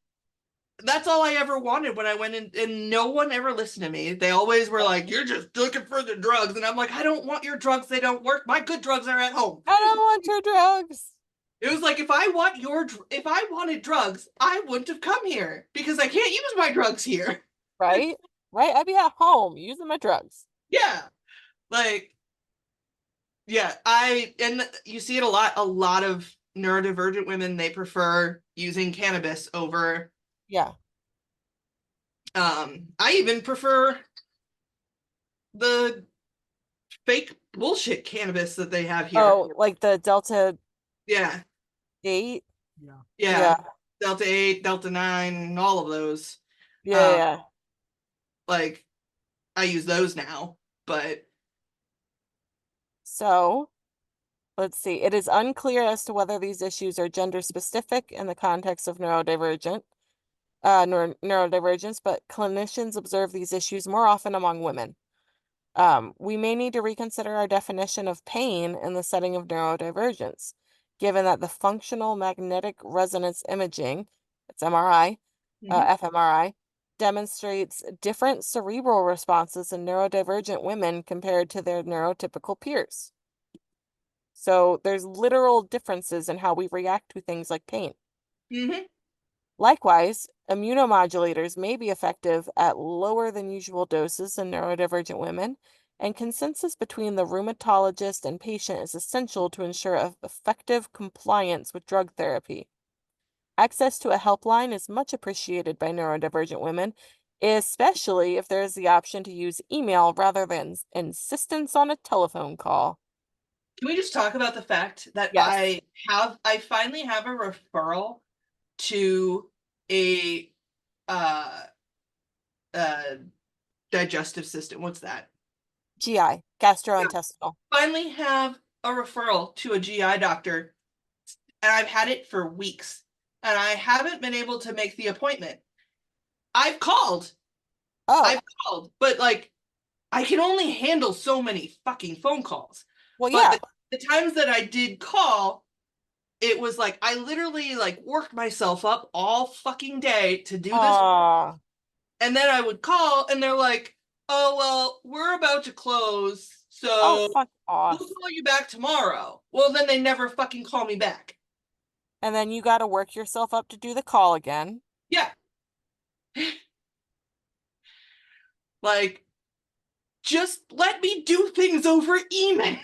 that's all I ever wanted when I went in, and no one ever listened to me. They always were like, "You're just looking for the drugs," and I'm like, "I don't want your drugs. They don't work. My good drugs are at home." I don't want your drugs. It was like if I wanted drugs, I wouldn't have come here because I can't use my drugs here. Right, right. I'd be at home using my drugs. Yeah, like yeah, I and you see it a lot. A lot of neurodivergent women they prefer using cannabis over. Yeah. I even prefer the fake bullshit cannabis that they have here. Oh, like the Delta Yeah, 8? Yeah. yeah. Yeah. Delta 8, Delta 9, all of those. Yeah, Um, yeah. like I use those now, but So, let's see. It is unclear as to whether these issues are gender specific in the context of neurodivergence, but clinicians observe these issues more often among women. We may need to reconsider our definition of pain in the setting of neurodivergence, given that the functional magnetic resonance imaging, it's MRI, mhm. fMRI, demonstrates different cerebral responses in neurodivergent women compared to their neurotypical peers. So there's literal differences in how we react to things like pain. Mhm. Likewise, immunomodulators may be effective at lower than usual doses in neurodivergent women, and consensus between the rheumatologist and patient is essential to ensure effective compliance with drug therapy. Access to a helpline is much appreciated by neurodivergent women, especially if there is the option to use email rather than insistence on a telephone call. Can we just talk about the fact that Yes. I finally have a referral to a uh uh digestive system. What's that? GI, Yeah. gastrointestinal. Finally have a referral to a GI doctor, and I've had it for weeks, and I haven't been able to make the appointment. I've called. Oh, I've called, but like I can only handle so many fucking phone calls. well, But yeah. the times that I did call, it was like I literally like worked myself up all fucking day to do this. Ah. And then I would call and they're like, "Oh, well, we're about to close. Oh, So fuck we'll off. call you back tomorrow." Well, then they never fucking call me back. And then you got to work yourself up to do the call again. Yeah. Like, just let me do things over email.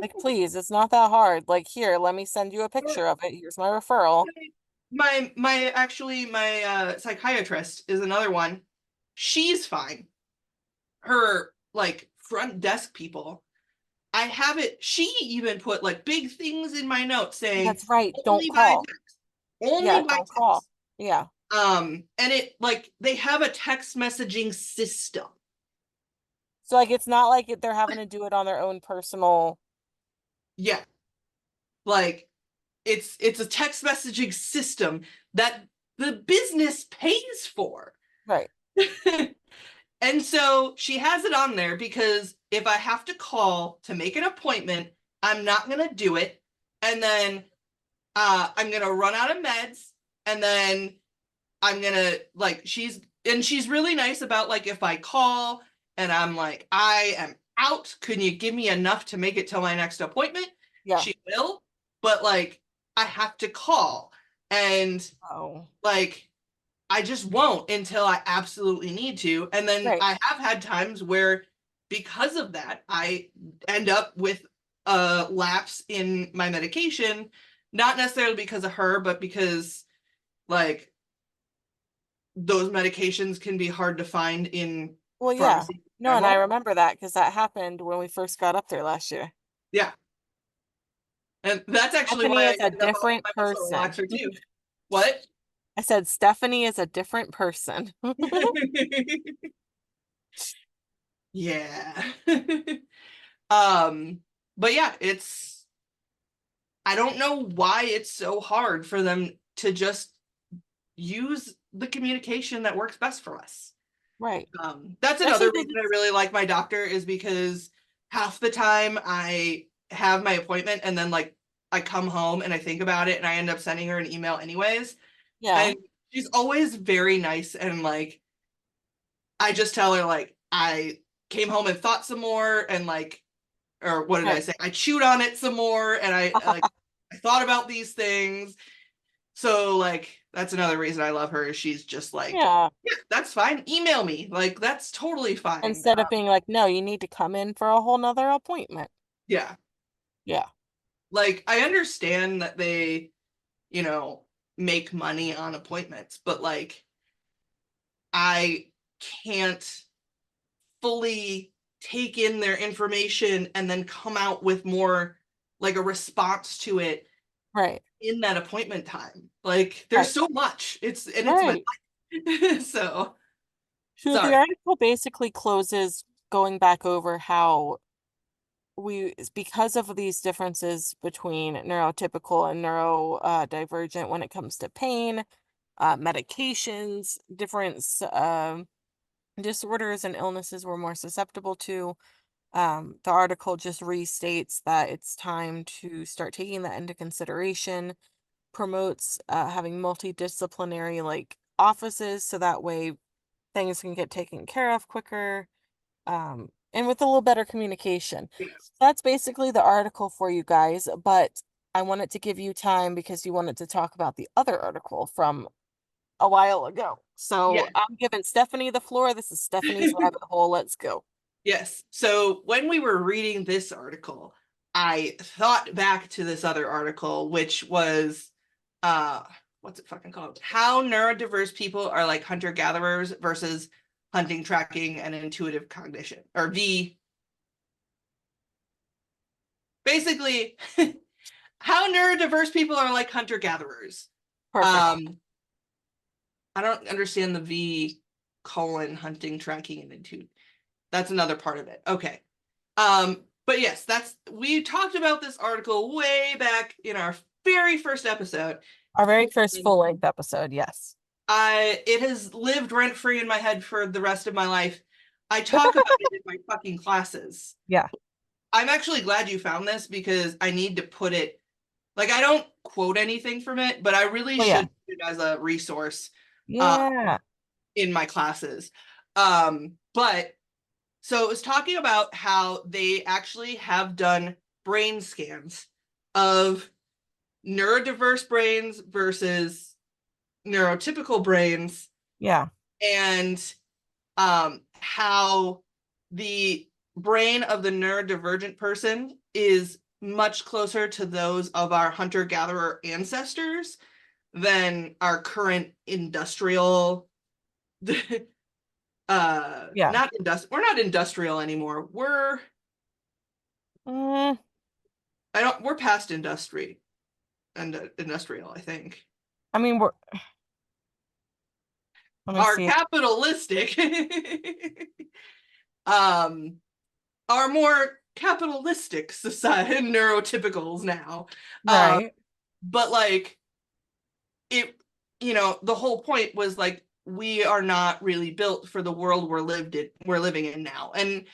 Like, please, it's not that hard. Like, here, let me send you a picture of it. Here's my referral. My actually my psychiatrist is another one. She's fine. Her like front desk people. I have it. She even put like big things in my notes saying That's right. Don't only by call. text. Yeah, Only by don't call. text. Yeah. And it like they have a text messaging system. So, like, it's not like they're having to do it on their own personal. Yeah. Like it's a text messaging system that the business pays for. Right. And so she has it on there because if I have to call to make an appointment, I'm not going to do it. And then I'm going to run out of meds. And then I'm going to, like, she's really nice about, like, if I call and I'm like, I am out, can you give me enough to make it till my next appointment? Yeah. She will. But, like, I have to call. And, Oh. like, I just won't until I absolutely need to. And then Right. I have had times where, because of that, I end up with a lapse in my medication, not necessarily because of her, but because, like, those medications can be hard to find in Well, yeah. pharmacy in No, and I general. remember that because that happened when we first got up there last year. Yeah. And that's actually Stephanie why I is a ended up on different my muscle person. relaxer too. What? I said Stephanie is a different person. Yeah. um, but yeah, I don't know why it's so hard for them to just use the communication that works best for us. Right. That's Especially another because reason I really like my doctor, is because half the time I have my appointment and then, like, I come home and I think about it and I end up sending her an email anyways. yeah. And she's always very nice, and, like, I just tell her, like, I came home and thought some more, and, like, or what did I Right. say? I chewed on it some more, and I thought about these things. So, like, that's another reason I love her, is she's just like, Yeah. yeah, that's fine. Email me. Like, that's totally fine. Instead of being like, no, you need to come in for a whole nother appointment. Yeah. Yeah. Like, I understand that they, you know, make money on appointments, but, like, I can't fully take in their information and then come out with more, like, a response to it Right. in that appointment time. Like, there's Right. so much. It's my Right. life. So So the sorry. article basically closes going back over how because of these differences between neurotypical and neurodivergent when it comes to pain, medications, different disorders and illnesses we're more susceptible to. The article just restates that it's time to start taking that into consideration, promotes having multidisciplinary like offices so that way things can get taken care of quicker, and with a little better communication. That's basically the article for you guys, but I wanted to give you time because you wanted to talk about the other article from a while ago. So Yeah. I'm giving Stephenie the floor. This is Stephenie's rabbit hole. Let's go. Yes. So when we were reading this article, I thought back to this other article, which was, uh, what's it fucking called? How neurodiverse people are like hunter-gatherers versus hunting, tracking, and intuitive cognition. Or basically, how neurodiverse people are like hunter-gatherers. Perfect. I don't understand the V colon hunting, tracking, and intuitive. That's another part of it. Okay. But yes, we talked about this article way back in our very first episode. Our very first full-length episode, yes. It has lived rent-free in my head for the rest of my life. I talk about it in my fucking classes. Yeah. I'm actually glad you found this because I need to put it, like, I don't quote anything from it, but I really Oh yeah. should put it as a resource Yeah. in my classes. But so it was talking about how they actually have done brain scans of neurodiverse brains versus neurotypical brains, Yeah. and how the brain of the neurodivergent person is much closer to those of our hunter-gatherer ancestors than our current industrial Yeah. not we're not industrial anymore. Mm, We're past industry and industrial, I think. I mean, let me Our see. capitalistic um are more capitalistic society neurotypicals now. Um Right. but, like, it the whole point was like, we are not really built for the world we're living in now. And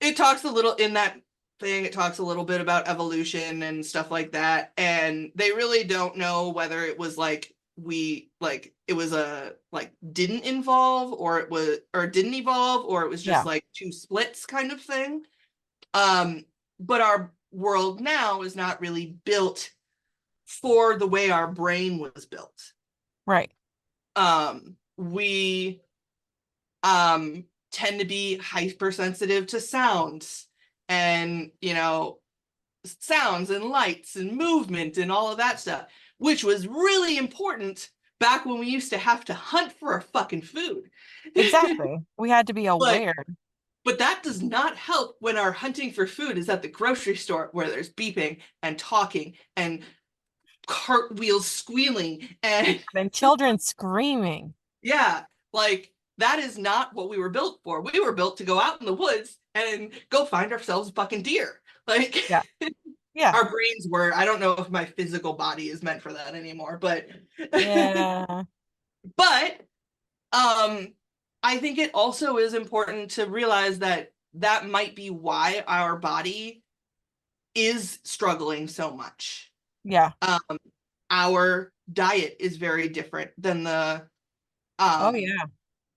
it talks a little in that thing, it talks a little bit about evolution and stuff like that. And they really don't know whether it was like it was a like didn't involve, or it was, or didn't evolve, or it was just Yeah. like two splits kind of thing. But our world now is not really built for the way our brain was built. Right. We tend to be hypersensitive to sounds, and sounds and lights and movement and all of that stuff, which was really important back when we used to have to hunt for our fucking food. Exactly. We had to be but aware. but that does not help when our hunting for food is at the grocery store, where there's beeping and talking and cartwheels squealing and And children screaming. yeah, like that is not what we were built for. We were built to go out in the woods and go find ourselves fucking deer. Like Yeah. Yeah. our brains were. I don't know if my physical body is meant for that anymore, but Yeah. but I think it also is important to realize that that might be why our body is struggling so much. Yeah. Our diet is very different than the Oh um yeah.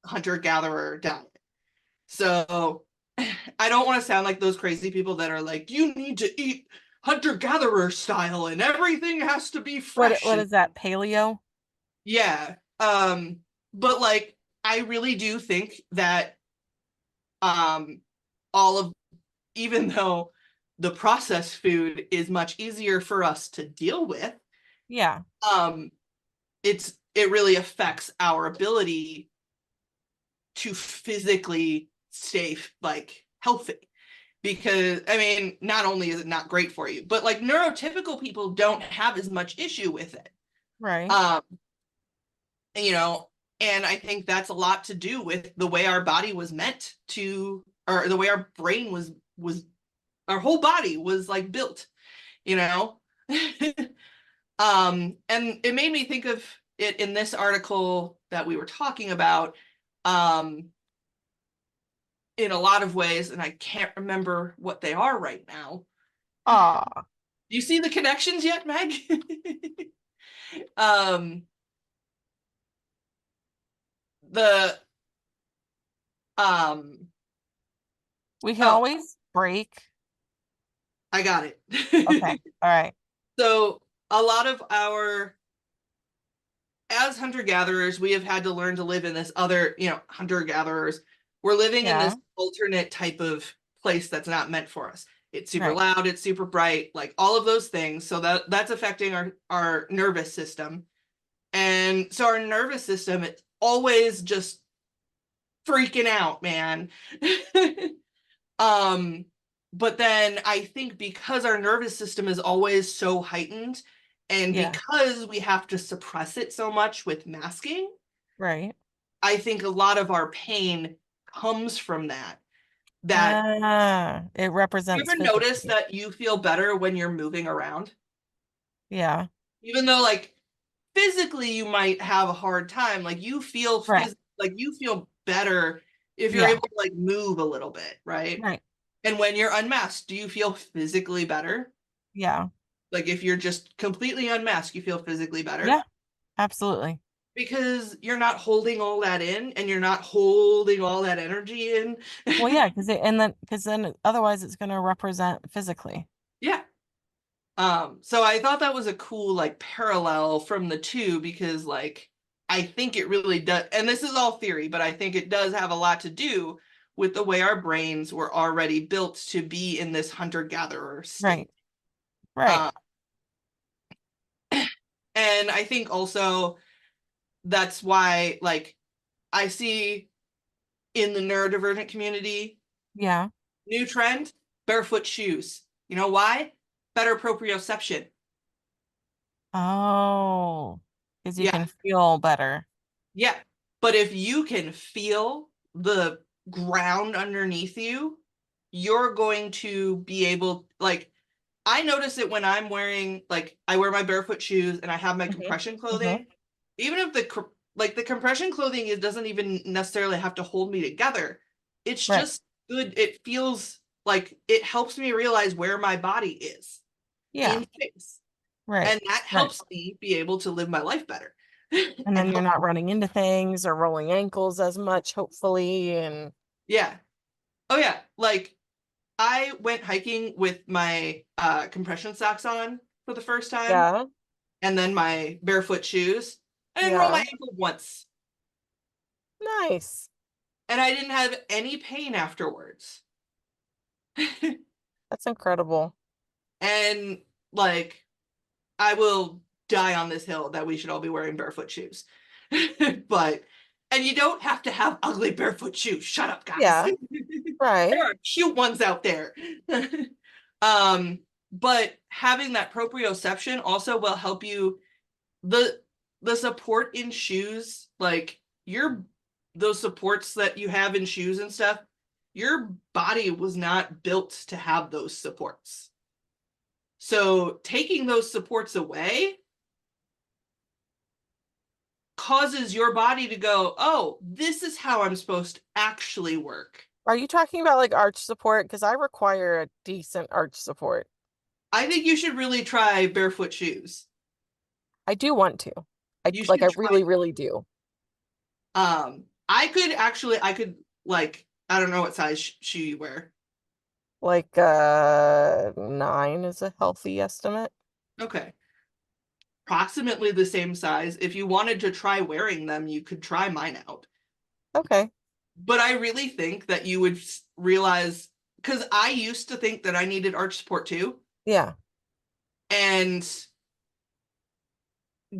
hunter-gatherer diet. So I don't want to sound like those crazy people that are like, you need to eat hunter-gatherer style and everything has to be fresh. What And is that? Paleo? yeah. But like I really do think that all of even though the processed food is much easier for us to deal with, Yeah. um, it really affects our ability to physically stay like healthy. Because I mean, not only is it not great for you, but like neurotypical people don't have as much issue with it. Right. Um, you know, and I think that's a lot to do with the way our body was meant to, or the way our brain was our whole body was like built, you know. And it made me think of it in this article that we were talking about, um in a lot of ways, and I can't remember what they are right now. Ah. Do you see the connections yet, Meg? um the um We can oh, always break. I got Okay. it. All right. So a lot of our, as hunter-gatherers, we have had to learn to live in this other, hunter-gatherers, we're living in Yeah. this alternate type of place that's not meant for us. It's super Right. loud, it's super bright, like all of those things. So that's affecting our nervous system. And so our nervous system, it's always just freaking out, man. um, but then I think because our nervous system is always so heightened, and Yeah. because we have to suppress it so much with masking, Right. I think a lot of our pain comes from that. That Ah, it You represents ever notice physically. that you feel better when you're moving around? Yeah. Even though like physically you might have a hard time, like Right. you feel better if you're Yeah. able to like move a little bit, right? Right. And when you're unmasked, do you feel physically better? Yeah. Like if you're just completely unmasked, you feel physically better Yeah. Absolutely. because you're not holding all that in and you're not holding all that energy in. Well, yeah, because then otherwise it's going to represent physically. Yeah. So I thought that was a cool like parallel from the two, because like I think it really does, and this is all theory, but I think it does have a lot to do with the way our brains were already built to be in this hunter-gatherer state. Right. Right. Uh, and I think also that's why like I see in the neurodivergent community, Yeah. new trend, barefoot shoes. You know why? Better proprioception. Oh, because you Yeah. can feel better. Yeah. But if you can feel the ground underneath you, you're going to be able, like, I notice it when I'm wearing, like, I wear my barefoot shoes and I have my Hmm. compression Hmm. clothing. even if the compression clothing, it doesn't even necessarily have to hold me together. It's Right. just good. It feels like it helps me realize where my body is Yeah. in space. Right. And that Right. helps me be able to live my life better. And And then you're help. not running into things or rolling ankles as much, hopefully. And Yeah. Oh yeah. Like I went hiking with my compression socks on for the first time yeah. and then my barefoot shoes. I didn't roll my Yeah. ankle once. Nice. And I didn't have any pain afterwards. That's incredible. And like I will die on this hill that we should all be wearing barefoot shoes. But and you don't have to have ugly barefoot shoes. Shut up, guys. Yeah. There Right. are cute ones out there. um, but having that proprioception also will help you the support in shoes, like your those supports that you have in shoes and stuff, your body was not built to have those supports. So taking those supports away causes your body to go, oh, this is how I'm supposed to actually work. Are you talking about like arch support? Because I require a decent arch support. I think you should really try barefoot shoes. I do want to. You I should try. really, really do. I could like, I don't know what size shoe you wear. Like 9 is a healthy estimate. Okay. Approximately the same size. If you wanted to try wearing them, you could try mine out. Okay. But I really think that you would realize, because I used to think that I needed arch support too. Yeah. And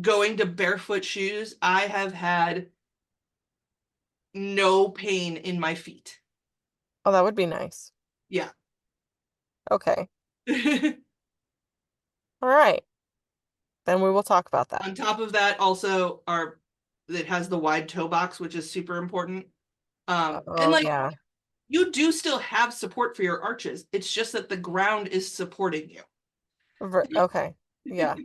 going to barefoot shoes, I have had no pain in my feet. Oh, that would be nice. Yeah. Okay. All right. Then we will talk about that. On top of that, also it has the wide toe box, which is super important. And Oh, like yeah. you do still have support for your arches. It's just that the ground is supporting you. Okay. Yeah.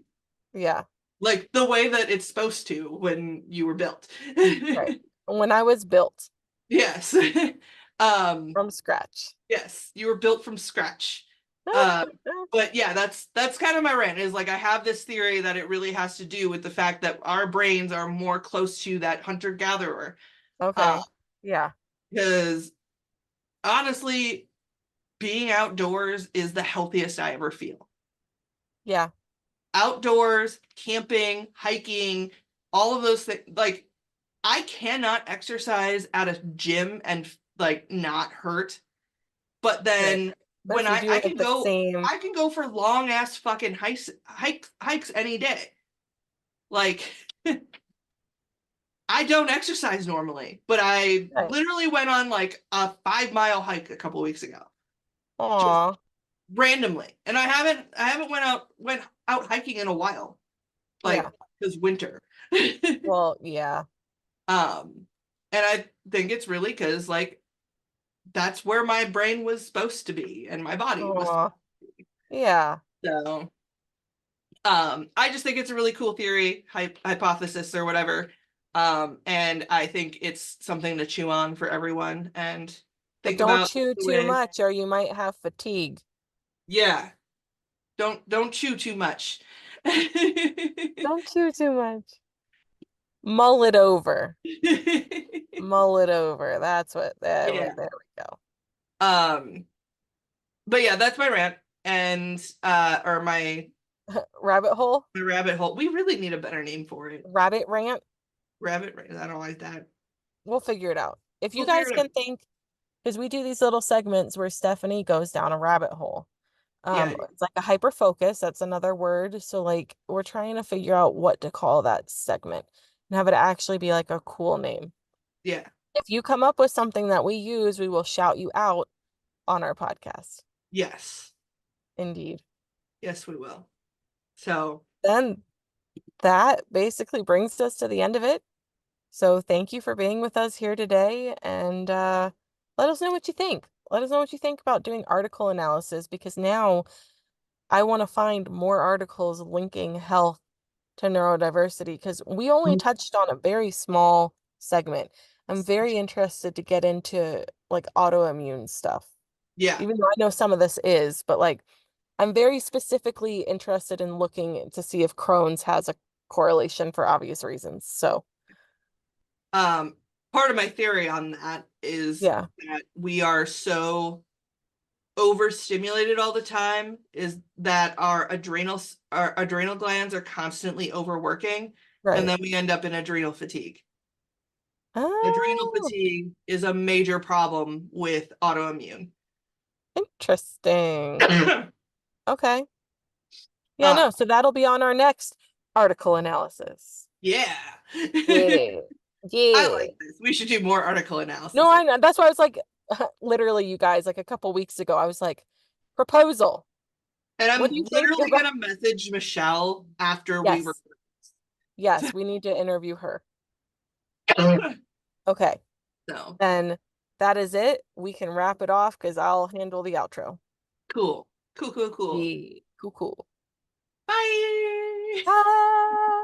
Yeah. Like the way that it's supposed to when you were built. Right. When I was built Yes. um, from scratch. yes, you were built from scratch. Uh, but yeah, that's kind of my rant is like I have this theory that it really has to do with the fact that our brains are more close to that hunter-gatherer. Okay. Yeah. Because honestly, being outdoors is the healthiest I ever feel. Yeah. Outdoors, camping, hiking, all of those things. Like, I cannot exercise at a gym and like not hurt. But Right. then But when if you do like the same, I can go for long ass fucking hikes any day. Like, I don't exercise normally, but I right. literally went on like a 5 mile hike a couple weeks ago. Just Aw. randomly. And I haven't went out hiking in a while. Yeah. Like because winter. Well, yeah. And I think it's really because like that's where my brain was supposed to be and my body was. Aw. Yeah. So I just think it's a really cool theory, hypothesis or whatever. And I think it's something to chew on for everyone and But think don't about chew the too way. much or you might have fatigue. Yeah, don't chew too much. Don't chew too much. Mull it over. Mull it over. That's what Yeah. there we go. Um, but yeah, that's my rant and or Rabbit hole? my rabbit hole. We really need a better name for it. Rabbit rant? Rabbit. I don't like that. We'll figure it out. If you We'll figure guys it out. can think, because we do these little segments where Stephenie goes down a rabbit hole. Yeah, It's like a hyper focus. That's another word. So like we're trying to figure out what to call that segment and have it actually be like a cool name. yeah, If you come up with something that we use, we will shout you out on our podcast. yes, Indeed. yes, we will. So Then that basically brings us to the end of it. So thank you for being with us here today and let us know what you think. Let us know what you think about doing article analysis because now I want to find more articles linking health to neurodiversity because we only touched on a very small segment. I'm very interested to get into like autoimmune stuff, Yeah. even though I know some of this is, but like I'm very specifically interested in looking to see if Crohn's has a correlation for obvious reasons. So, Part of my theory on that is yeah, that we are so overstimulated all the time, is that our adrenal glands are constantly overworking, and right. then we end up in adrenal fatigue. Adrenal Oh, fatigue is a major problem with autoimmune. interesting. Okay. Yeah, uh no, so that'll be on our next article analysis. yeah. Yeah. I Yeah. like this. We should do more article No, analysis. I know. That's why I was like, literally, you guys, like a couple weeks ago, I was like, proposal. And What do I'm you think literally about? gonna message Michelle after we Yes. record. Yes, we need to interview her. So Okay. Then that is it. We can wrap it off because I'll handle the outro. cool. Cool, cool, cool. Yeah. Cool, cool. Bye. Bye.